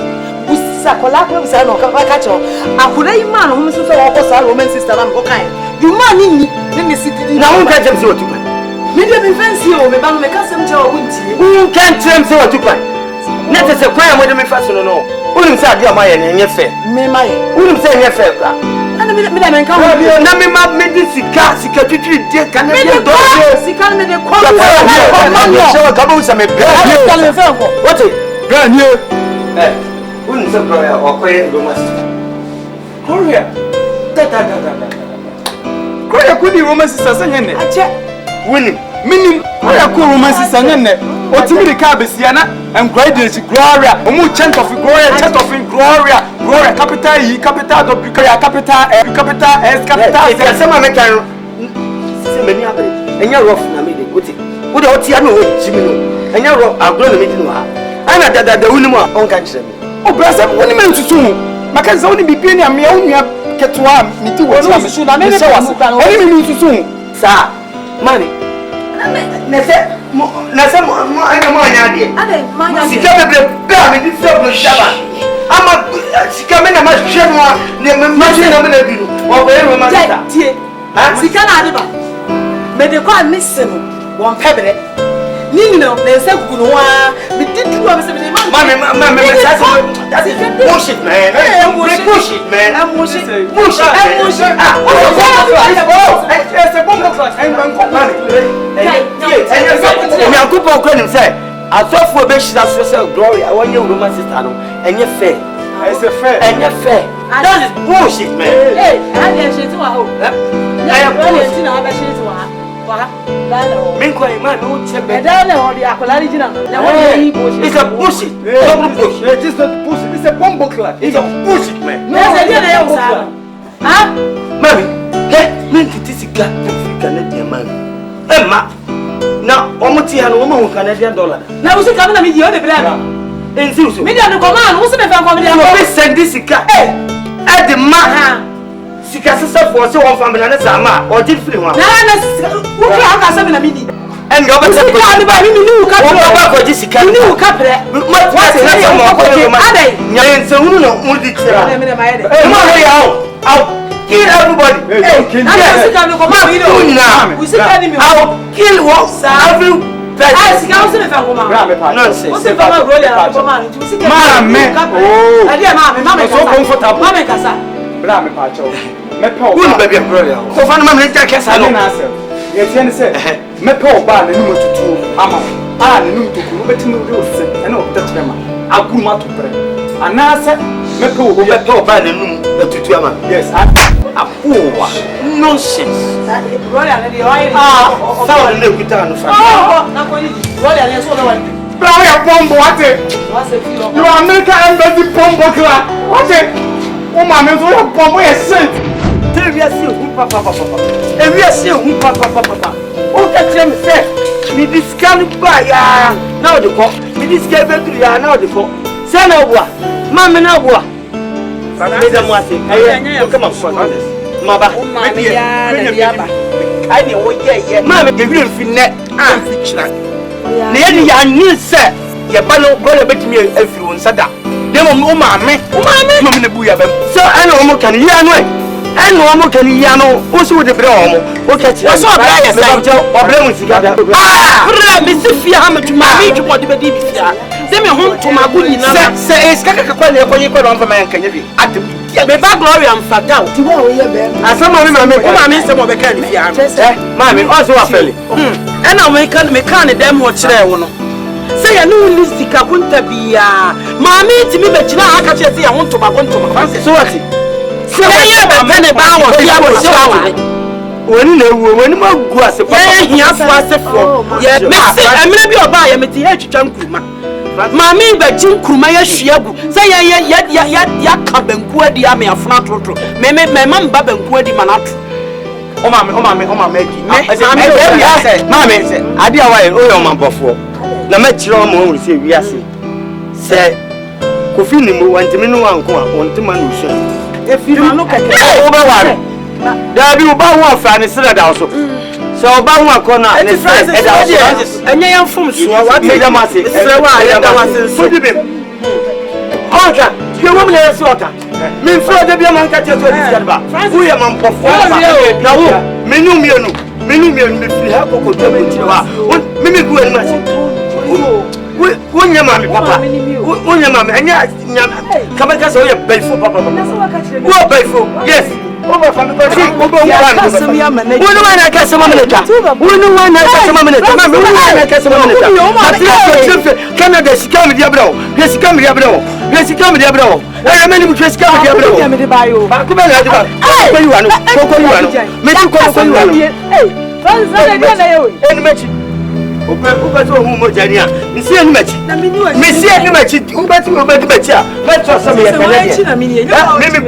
Sakola say no catch her. I could a man who is a Roman sister and go kind. You man in me city. Now, who can't tell you what to cry? Me didn't fancy you, me bang me custom to winty. Who can't tell you what to cry? Not as a crime with me fast or no. Who inside your mind and your fair? Me, my who say your fair? And me come over here. Now, me made this secretary, dear, can I get dogs? She can't make a call. What is brand new? Wouldn't say Gloria or Korean Roman. Gloria. Gloria could be Roman sister. I check. Winning. Meaning, Gloria could Roman sister. What to me the Cabesiana and graduate Gloria. Omu chant of Gloria, chant of Gloria. Gloria, capital E, capital W, capital S, capital S, capital. Some American. Many of it. And you're rough, Namidi. What do you know? Jimmy. And you're rough. I'm going to meet you. I'm not that the woman on country. Oh, bless up 1 minute soon. My cousin only be penny and me only have kept one. Me too. What I'm sure I made it. Only minute soon. Sir, money. Nessa, I know my idea. She can't be a this of the Shabbat. I'm a she come in a much general. The machine I'm going to do. Or wherever my dear. She can't have it. May they call missing one pebble. Nino, there's a good one. We did do something. Mammy, that's bullshit, man. Bullshit, man. I'm bullshit. Bullshit. There's a bomb clock. And you're good for him, say. I thought for a bit, that's yourself, Gloria. I want you, Roman sister, and you're fair. It's a fair. And you're fair. That is bullshit, man. Hey, I didn't say to her. I am bullshit. It's a bullshit. It's not bullshit. It's a bomb clock. It's a bullshit, man. Huh? Mommy, hey, man, this is got to freak an man. Emma, now. Canadian dollar. Na usi kama na midi one bra. Enzi uso. Midi anu command, usi me fa command ya. Wo be send this sika. Eh de ma. Sika sesa for say one family na sama o di free ho. Na wo fi aka se me na midi. En go be say ko ni ba mi ni ka pro. Wo ba ko di sika. Ni wo ka pre. Ma ti na say mo ko ma. Adai. Nya ense hunu no mu di tira. Na me na ma yede. Ma ho ya out. Kill everybody. Hey, kill them. We see enemy. I will kill what? Every person. Ah, see, I was in the family. Nonsense. What's the family role? Mama. Oh. Mama. So comfortable. Mama kasa. Bra me pa cho. Me pa. Who baby brother? So far mama let take kasa no. Ye tie ne say. Me pa oba na numu tutu ama. Ah na numu tutu betimi de ose. E na obitatire ma. Aguma to pre. Anasa me pa oba na numu tutu ama. Yes. Apoa. Nonsense. Sawa nile kuita no fa. Na ko ni. Role ale so na wa. Bra we pombo wate. You American embassy pombo kla. Wate. O ma me so ya pombo ye sent. Tell we see hu papa. E we see hu papa. O ka tell me say me discount ba ya. Na o de ko. Me discount be ya na o de ko. Say na obo. Ma me na obo. Meda mo ase. Aye. O kama for this. Maba. Mama ya na diaba. Ai ne wo ye. Mama de wi mfi ne. Ah fi kira. Ne ye ya nyi se. Ye ba no go le betimi afiri won sada. De mo maame. Mo me ne bu ya bam. So ana o mo kan ya no. Ana o mo kan ya no. O so de bre o mo. O ka ti. So bra ya sai. O bre mo sika da. Ah! Bra me se fia ha me tuma me tuma de be di bi fia. Se me ho tuma gu ni na. Se eska ka kwa ne kwa yi kwa do mfa man kan ya bi. Adam. Me ba glory am fata. Ti wo ye be. Asama me maame. O ma me se mo be kan fia. Maame, o so wa fele. Ena me kan dem ho kire wo no. Se ya no ni sika kunta bia. Maame ti me be kira aka che se ya ho ntoma ntoma. So what? Se ya be be ne ba wo ya wo se wa. Woni na ewu, woni ma gu ase papa. Ye hia so asefo. Ye me se emre bi oba ya meti ya twitwa nkuruma. Maame be ji nkuruma ya hwia gu. Se ya ka banku adi ame afuna trotro. Me mamba banku adi manatu. O maame agi. Maame se ade awaye o yo mambofo. Na ma kire o mo wuri se wi ase. Se kofi ni mo wantimi no wanko a wontima no hwe. Efi ma no keke. O ba ware. Da bi o ba ho afa ne sira da so. Se o ba ho akona ne sira e da so. Enye yan fom so wa me da ma se. Se wa ya da wa se so. Oka, you woman is water. Me for the be man catch to this gadba. Who ya man perform. Na wo, menu me fi ha koko to me tiwa. Me go en machine. Wo nya mama papa. Wo nya mama anya kama ka so ya baifo papa. Wo baifo. Yes. Over from the person. Wo wana ka sama minute. Wo wana ka sama minute. Canada sikam dia bro. Sikam dia bro. I am many to scam dia bro. Ba ko be la di ba. Ko you anu. Me ti ko you anu. Hey, fans na dia na yo. En mechi. Upe so hu mo jania. Mi si en mechi. Mi si en mechi. Upe ti mechi a. Let's just some ya Canada. Me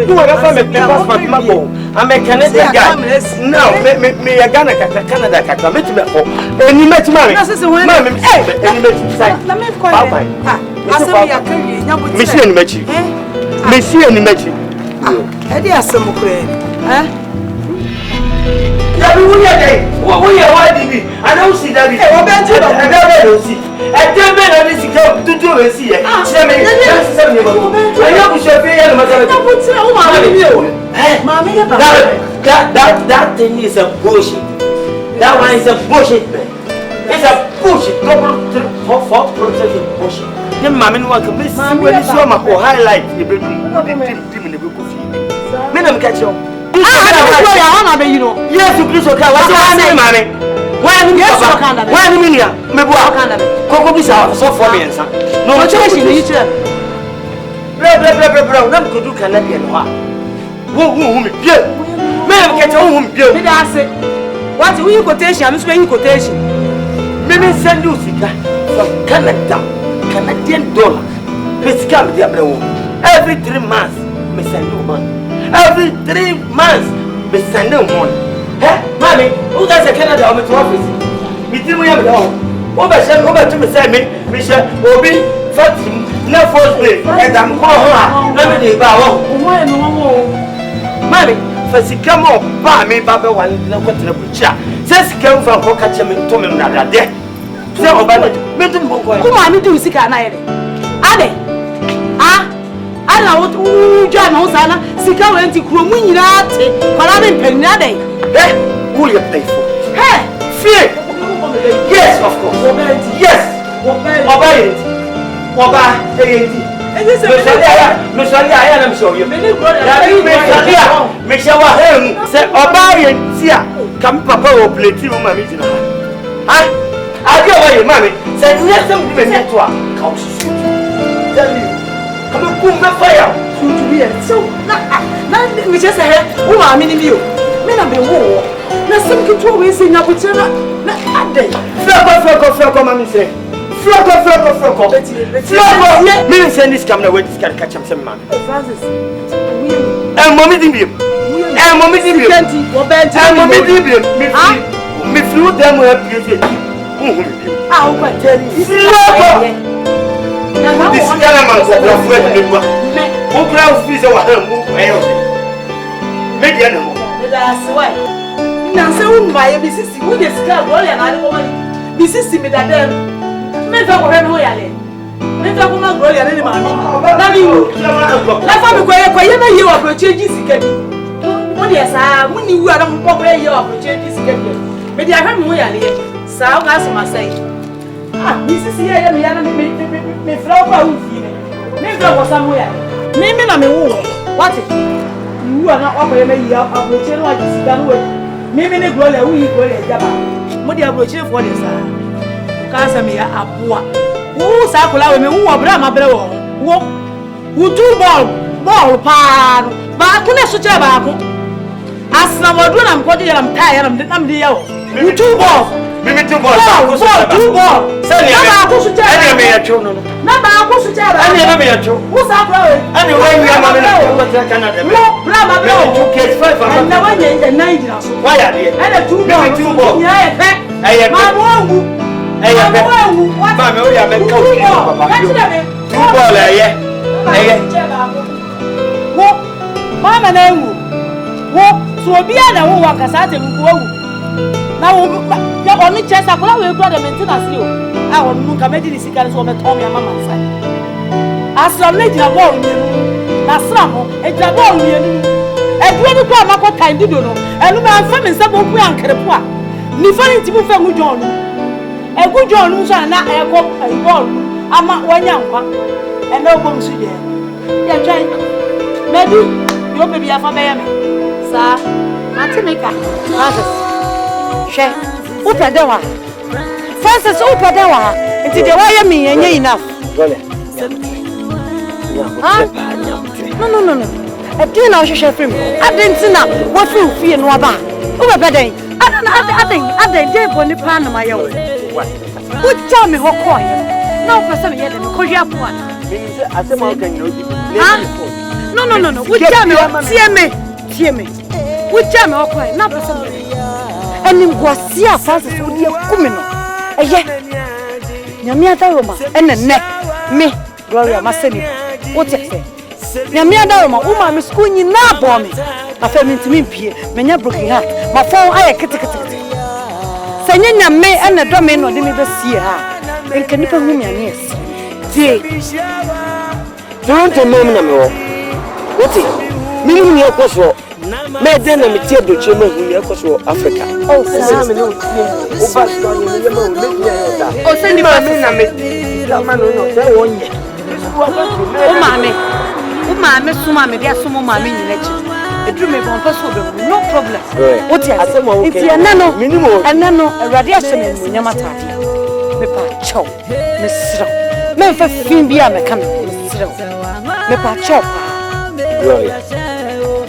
do na fa me passport ma go. I'm a Canadian guy. No, me ya Ghana Canada kaka. Me ti me ko. Eni mechi ma me. Eni mechi sai. Na me ko ye. Asem ya kari nya buti. Mi si en mechi. Me si en mechi. E di asem ko ye. Ya bi wuya dai. Wo ya wadi bi. Ana usi da bi. Wo be nti do. E da be do si. E de be na ni sika tutu we si ye. Chire me. Ya si se me ba. Anya ku shefe ya na masabe. Na buti o ma mi o. Mama ya ba. That thing is a bullshit. That one is a bullshit, man. It's a bullshit. Double for protection bullshit. Then mama no want to miss. When you show my highlight, the baby, me na me catch you. You know. Yes, you please okay. What's your name, mommy? Why do you mean? Me boa. Koko bisa so for me ensa. No choice in you tell. Bro. Na ko do Canadian wa. Wo me bie. Me na catch wo me bie. Me da say. What you quotation? I'm saying quotation. Me send you sika from Canada. Canadian dollar. Me sika me dia bro. Every 3 months me send you money. Every 3 months me send you money. Hey, mommy, who guys are Canada or me to office? Me tell me am down. Over to me, say me, Michelle, Obi, Fatim, no first place, and I'm calling her. Let me bow. Why, Mammy, for she come up, buy me, Baba, one, no, what to the butcher. Says, come from Hokacham and Tommy, another day. So, but, who are me to see can I? Ade, I want to John Hosanna, Sika went to Krumunati, Colabin Penade. Eh, who you pay for? Hey, fear! Yes, of course. Yes. Obey it. Obey it. And this is Miss Ali, I am sure you. Miss Ali, say, obey it. See, come, Papa, will play two mammy. I go away, mammy. Say, let them give me to her. Tell you. Come on, boom, the fire. Soon to be so. Now, we just say, who are many of you? Men have been war. Na some to we say na butera na ade floko mama say floko me say this camera wait this can catch am some man Francis mommy dimbi me flew them we appreciate ah o tell you floko this camera man go bra fu e me o bra fu say wa ham e yo me dia na mo that's why na se umba ye bisisi wo de sika go le na ko mani bisisi mi da dem me fa ko he no ya le me fa ko ma go le ni ma na mi wo la fa mi ko ye na ye wa pro change sika bi mo de sa mo ni wu ara mo ko ye wa pro change sika bi me de ahwa mi wo ya le sa o ga so ma sai bisisi ye mi ya na me fra ko awu fi me fra ko sa mo ya me na me wo what wu ana o ko ye na yi a pro change wa sika no we mimi ne gloria wi gloria jaba mo dia brochire for this ka sa me ya aboa wo sa kola we me wo bra ma bra wo two ball pa ba ko ne so che ba ko asna mo do na mo de ya ta ya na me ya wo two ball mimi two ball two ball sa ne ba ko so che ani me ya cho no na ba ko so che ba ani na me ya cho wo sa bra we ani we ya ma me ko ta Canada me bra ma bra wo case 5 na wa nye 9 jira so why are they and two ball yeah pe ma mo wu pe ma me o ya me ka o ki papa two ball wo ma ma na wu wo so obi a na wo wa kasa te mu wo wu na wo ya oni chesa kola we kura de maintenance o a wo nu ka me di sika so be tom ya mama sai asram ne jira ball ni na asram ho e jira ball ni e duro ni kwa makọ kan dido no enu ma fa me nsa bo ku ankerepo a ni fa ni ti bu fa mu John no e gu John no so na e ko ball ama wanya nkwa e na obo msu je ya twan maybe yo baby ya fa be ya me sa matimeka she upedewa Francis upedewa nti de wa ya me yenye enough no I didn't know she share film. I didn't know what you feel no about. Who be dey? I dey dey boni plan my yo. Who tell me what coin? No person here dem ko ya po ana. I say my can you No. Who tell me? Tie me. Who tell me what coin? No person. Enim kwasi a Francis wo dey kumi no. Eye. Nyame adaroma ene me Gloria Maseni. What you say? Nyame adaroma wo ma me school nyina abo me. Afa me ntimi mpie. Menya broken heart. Ma phone aye ketekete. Senya nyame ene do me no de me besie ha. Enka nipa hu me ane esi. Tie. Toronto mom na me wo. Wote. Minimum ye koso. Me den na me tie broche ma hu ye koso Africa. Oh, sa me no tie. O ba sto ni me ma o me tie yo da. O se ni ma me na me. Ma no se wonye. O mama suma me dia suma mama nyina chi edru me bon paso be no problem o ti ase iti enano awrade ase me nyama tade me pa chow me sira me fa fin bia me kan me sira me pa chow Gloria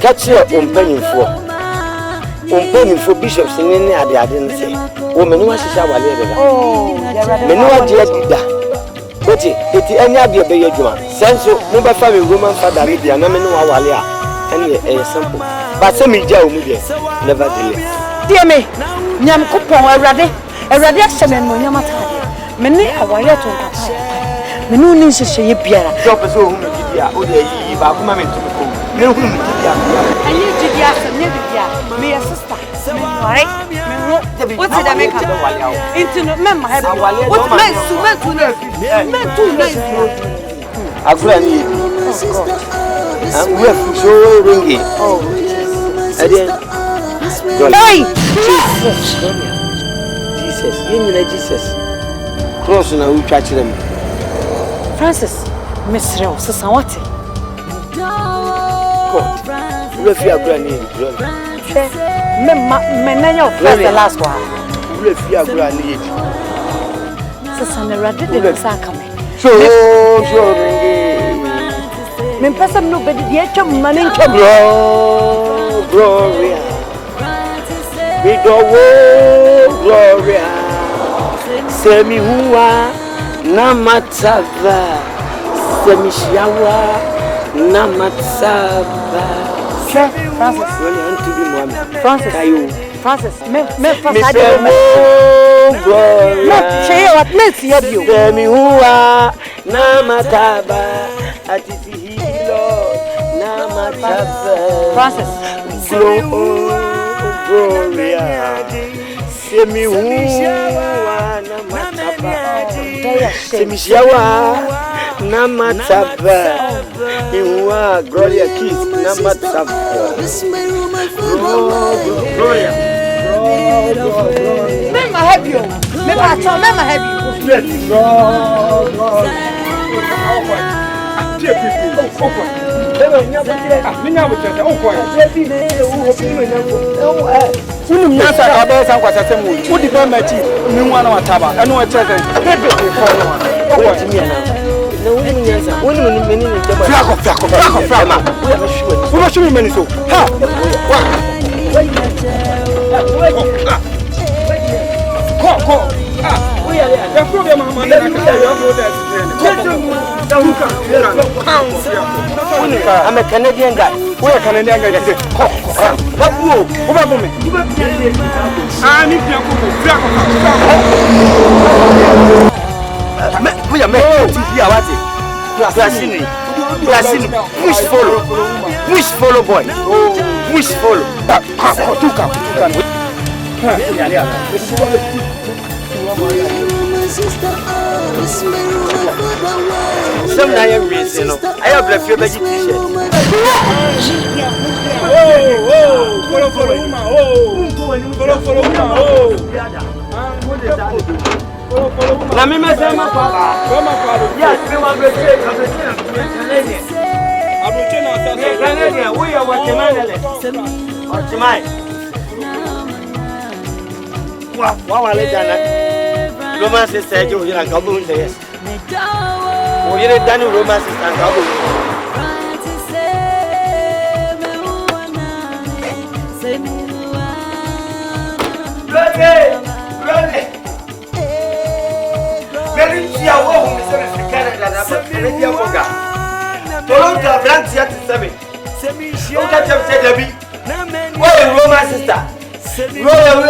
catch your umpanimfo bishops ni ade nse o me no wa shisha wale de da me no wa dia dida Oti eti anya bia be yedwuma senso mo be fa we Roman father be bia na me no awale a ene e simple but say me ja o mu bia never delay die me nyam kopon awrade ahye me mo nyama tade Mene awale to papa. Mene uni nhye biara. Drop so hu me dia. O de yi ba kuma me ntumi ko. Me hu me dia. Aye dia asem ne dia. Me your sister. Right? What's it that make her? Into no memma have. What men to no. Men to no. Agura ni. I'm here for so ringi. Oh. Hey! Jesus, you know Jesus. Cross na we catch them. Francis, Miss Reo, sister what? God. We fear granny. Menanya first the last one. We fear granny. Sister Nera did the saka me. So ringi. Men person nobody the actual money Gloria. We do Gloria. Semi huwa na matava. Semi shawa na matava. Francis. Francis. Francis. Me Semi huwa na matava. Atisihi na matava. Francis. Gloria. Semi huwa na mataba. Semi shawa na mataba. Huwa Gloria kiss na mataba. Gloria. Mema help you. Mema help Unum nyasa aba san kwasase mu. Udi ba machi mi nwa na wataba. Eno wa chese. Bebe ko no. O ti mi na. Na unum nyasa. Unum meni ni jaba. Fiako. Wo shumi meni so. Ha. Ko. Ah. We are there. The problem mama na ka ya go there. I'm a Canadian guy. We are Canadian guy. What you? Oba bo me. Ah, ni fiako. We are making TV awati. Blasini. Push follow boy. Push follow. Tuka. Some nine reason. I have left your veggie t-shirt. Follow. Na mimi sema papa. Yes, we want to say Canadian. We are what Wa jana. Roman sister jo yira ka bo nse yes. O yire dani Roman sister ka bo. Brother. Very tia wo hu mi se fi Canada na ba Canada wo ga. Toronto brand 37. O ka chem se debi. Wo Roman sister. Roman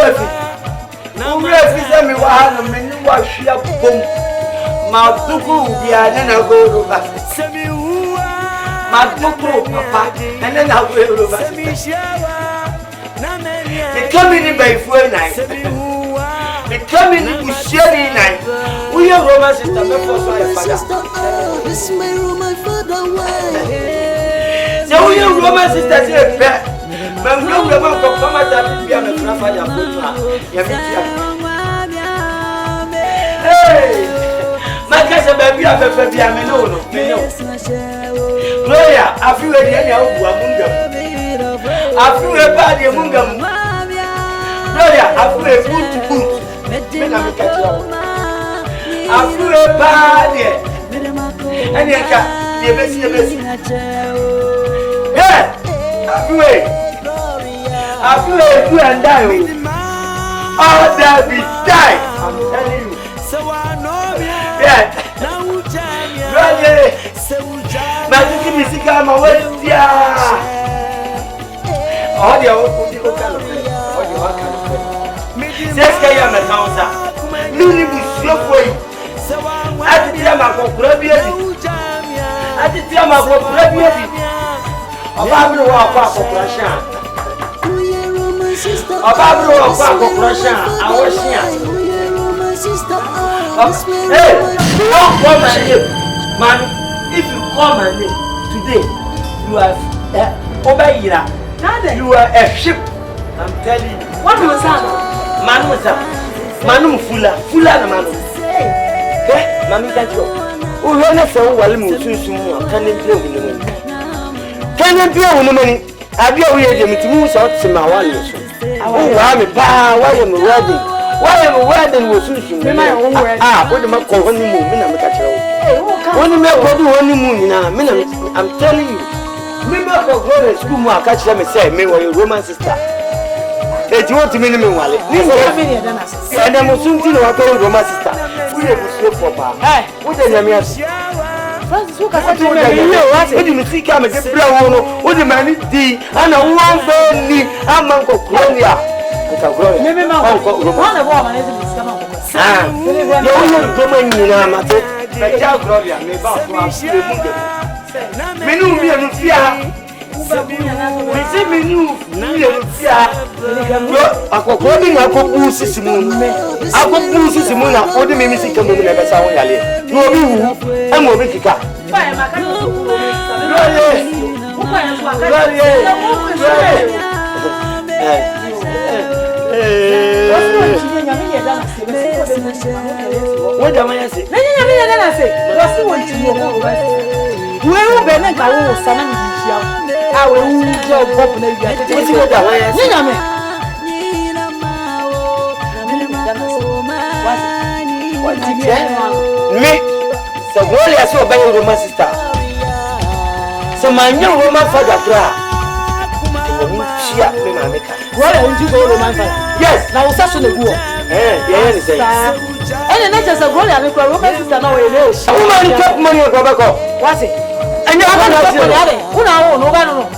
Ure fisa mi wa hana meni wa shia bom. Ma duku bia na go roba. Ma duku papa na go roba. The coming by four night. The coming is sharing night. We are Roman sister before so This my room, my father way. So we are Roman sister say pet. But no one can come at that be a fire. Hey, my cousin, baby, I'm a baby. I'm no. Gloria, I feel any of them. I feel a body among them. Gloria, I feel a good boot. I feel a body. And you can't be a messy. Yeah, I feel it. I feel like you and die. All that we die. I'm telling you. Yeah. Brother. But you give me sick on my way. Yeah. All the other Just get your counter. Lulu will slow for you. tia ma ko kura bi edi ati tia ma ko kura bi edi oba bi wo akwa ko kura sha oba bi wo akwa ko kura sha awo sha hey don't call my name man if you call my name today you are obayira you are a sheep I'm telling you what was that manu fula na manu mami gajo o yo na so wale mu sunsun mu kan bi ewu ni mu kan bi ewu ni mu ni abi ewu ye de mitimu so ti ma wa ni so o wa mi pa wa ye mu wedding wo sunsun o de ma ko honi mu mi na me ka kire wo woni me ko du honi mu ni na me na I'm telling you me ko go school mu aka kire me say me wo Roman sister eji won ti mi ni me wale ni mo ene mo sunti no wa ko Roman sister uye busue for ba wo de nyame asi Francis wo ka sa ti me wo di musika me de bra wo no wo di mani di ana wo fa ni ama nko Gloria ka Gloria me ma ko Roman na bo ma ne di musika ma ko yo wo ko ma nyina ma te be ja Gloria me ba ko asure mu de me nu mi anu fia Bisi menu ni etia akoko ni akoko sisimu na odi me misika mu na be sa won yale no obi wu e mo obi kika ba e maka no so ku wo pa yan so awe unjo bob na bia tete ti da wa ya ni nyame me so Gloria so ba Roman sister so manyo Roman father bra wo chia me ma meka Gloria unji go Roman father yes na wo saso na guo ye ni say ene na just Gloria me kwa Roman sister na wo ele o wo man top money ko ba ko wasi anya aba na se una wo no ba no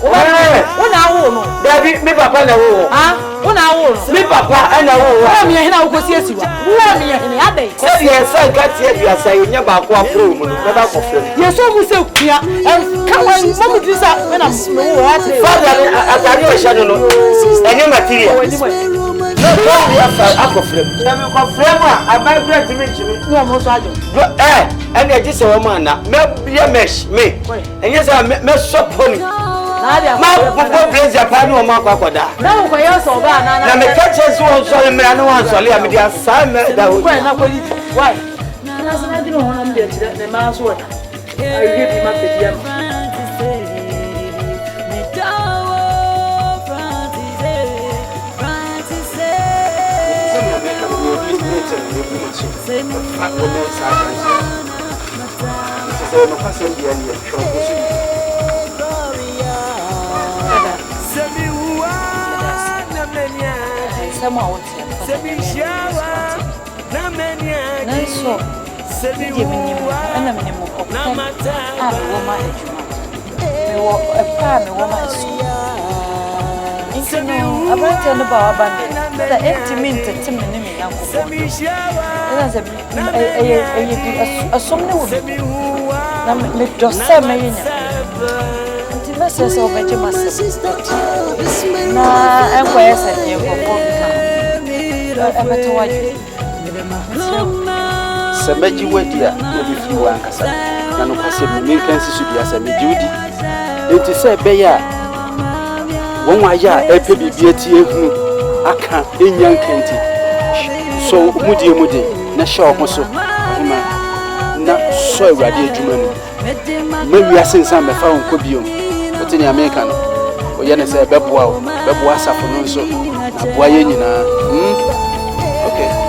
una wo no David me papa na wo una wo me papa ana wo wo me hina wo kosi esiwa wo me hina ade se ye se ka tie bia sa nya ba ko afro mu no ba ko fre ye so mu se kua ka wa mo mu disa me na me wo ate father atari o sha no enye material no don't be after akofrem na me ko frem a abagura timi chimi no mo so ajo and I just say woman na me ye mesh me enye say me shop pony na dia ma go place ya pa no ma kwakoda na ko ye so ba na me catch so so me na wan so le me dia sa me da ho na ko why na so na dino ho na me dia ne ma so na ayi bi ma pe dia Semeji wedia obi fi wa nkasa na no kwase mu nkansi su bia semeji udi enti se be ya won wa ya epe bibia ti ehunu aka enya nkanti so mudi na sha omo so ma na so awrade adwuma nu me wi asensan me fa won ko biom otini America no oye ne se beboa asafo no so na boa ye nyina okay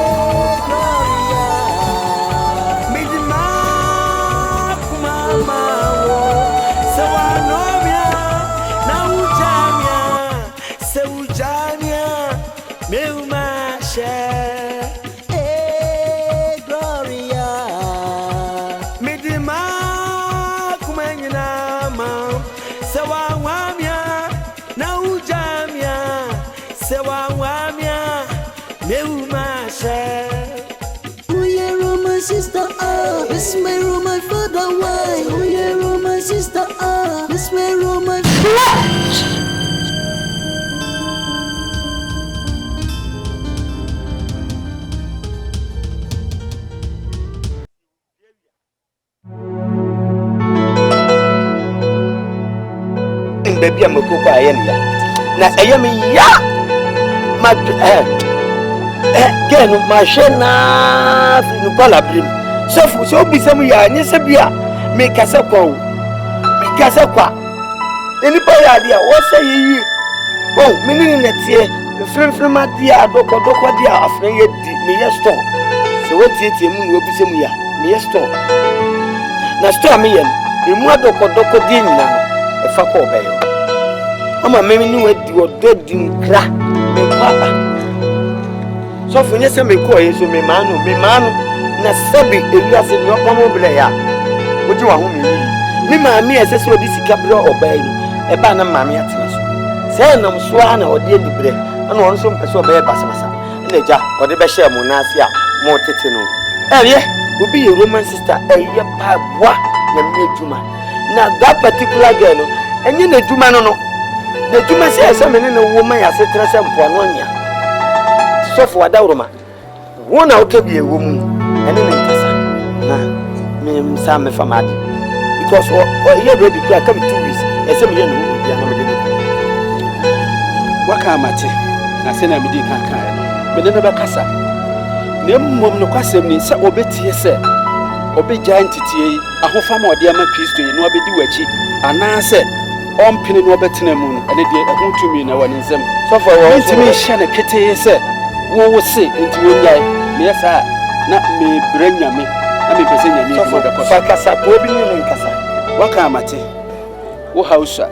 Sister, Miss my room, my father, why? Oh, yeah, room, my sister, Miss my room, my baby, I'm a cook. I am ya. Now, I am ya. My again, my shena, no colabrim. So be some ya, and yes, make us a call. Make us a quack. Anybody idea? What say ye? Oh, meaning that here, the friend from my dear, Doko, dear, after ye did me a store. So what it will be some ya, me a store. Now, store me in, you more Doko din now, a fuck over you. I'm a man who had your dead in crack, me papa. So for yes, I may call you, so me man, na sabi, Elias in your pomobile. Would you want me? Me, as I saw this capital obey a banner mammy at us. Say, no swan or dear the bread, and on some person by Bassamasa, and the jar or the Basham Monasia, more tetino. Elia will be a Roman sister, a year by what the mere Juma. Now that particular girl, and you know, Juma no. The Juma says, I'm in a woman as a tracer Poanonia. So for a Dauroma, one out can be a woman, and in Casa. Nah, me, Sam, if I'm at because what you already come 2 weeks, and some young woman be a Wakamate, I send a medical car, but never Casa. Name Mom no Quassem, so obey TSA, obey giant tea, a whole family of Diamond Christy, no be duetchi, and I said. On pinning Robert Moon, and it did a home to me now and in them. So for all to me, Shanna Kitty said, what was say into one guy? Yes, I not me bring me. I mean, present me for the Casa, Bobby and Casa. Wakamate, O house,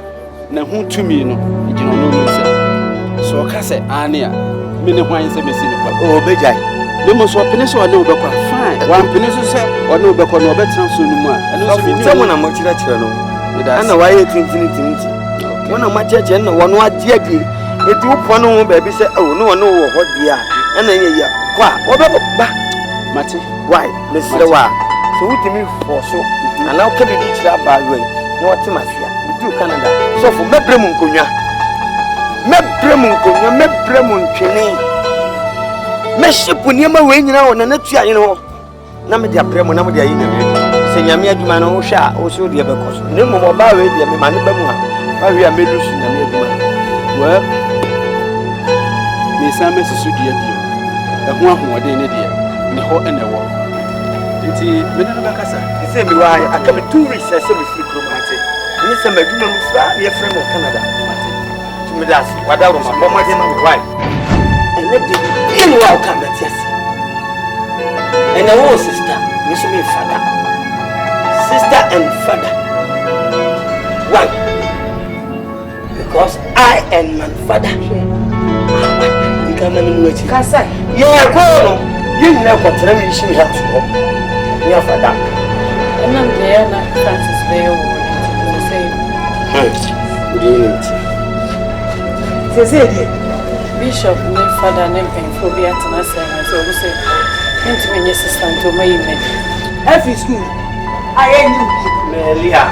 now who to me, no, you don't know. So Casa, Ania, many wines and missing. Oh, Bejai. No more so peninsula or no back fine. One peninsula or no back or no better soon more. And also, someone I'm much that you know. I know why it's infinity. When I'm a judge and one what dear, it took one baby say, oh, no one know what dear. And then you what about Matty? Why, Mr. Wa? So what do you mean for so? And now can be reached that by way. No, what Timothy, we do Canada. So for Mebremon Kunya, Mebremon Chene, Meship when you're my way, you know, and a net, you know. Namadia Bremo, Namadia, Senyamia Dumano, Sha, also the other cost. No more about it, the man, but we are made losing the well, Miss Amos is dear, a one who are in the hot and the wall. It's Menacasa. The same why I come 2 weeks as a free chromatic. Miss Medina, a friend of Canada. To me, that's what I was my wife. And let the in welcome at yes. And our own sister, Miss Me Father. Sister and father. Why? Because I and my father. You can't even wait. Casa. Yeah, go. You know what time you should have to go. Your father. And I'm there, not Francis Bay over the same. Good evening. Bishop, my father, and phobia to myself, so we say, intimate sister to my image. Every school. I ain't you. Melia.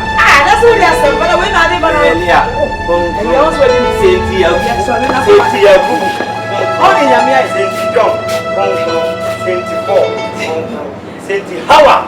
That's what I said, but when I live on Melia. and you also didn't say only Yamia Saint John. Saint Paul. Saint Howard.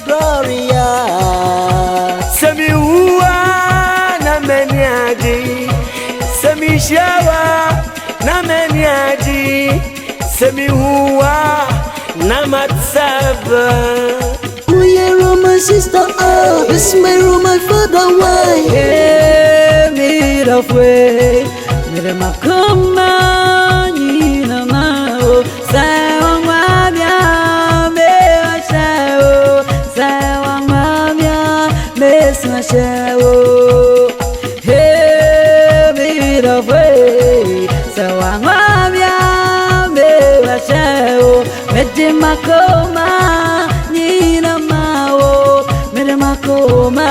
Gloria, Semi semi huwa na matsaba. Oh yeah, my sister, this my room, my father, why? Hey, me the way, me the makoma, ni na mao, sawa mamia, me ashao, sawa mamia, me smashao. Hey, me the way, sawa mamia, me ashao, me the makoma, ni na mao, me the makoma,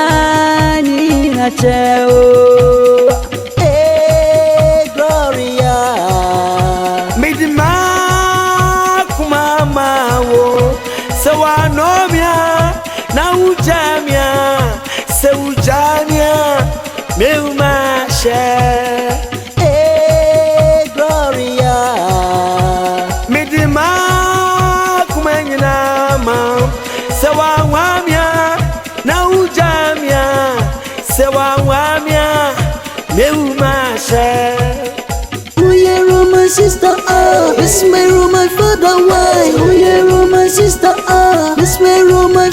ni na chao. Hey, Gloria. Midima kumama wo sawanomia na ujamia se ujamia meumashe. Hey, Gloria. Midima kumanyina ma sawamia na ujamia sawamia meumashe. Oh yeah, my sister, this my room, my father, why? Oh yeah, my sister, this my room, my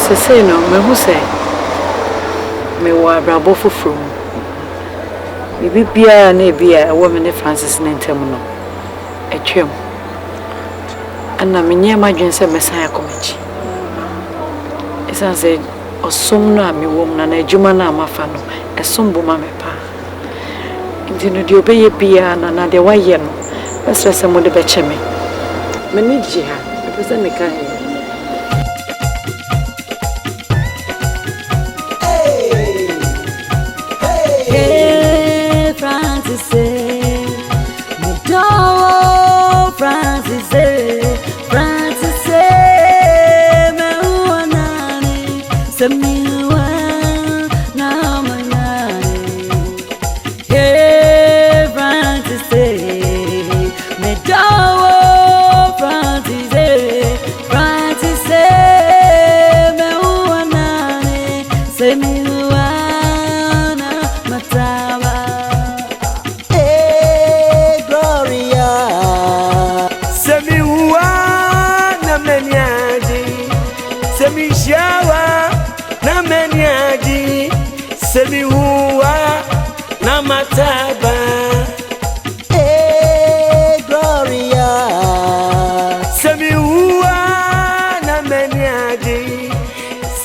Sese no me hu se me wa brabo foforo me bibia na bia wo me ne Francis nentem no etwem ana me nyema dwen se mesan akomachi esan se osom no a me wom na na adwuma na amafa no esom bo ma me pa ndi no de obeye bia na de waye no esra se mo de be cheme me ni ji ha e pese me ka he. Semi huwa na mataba.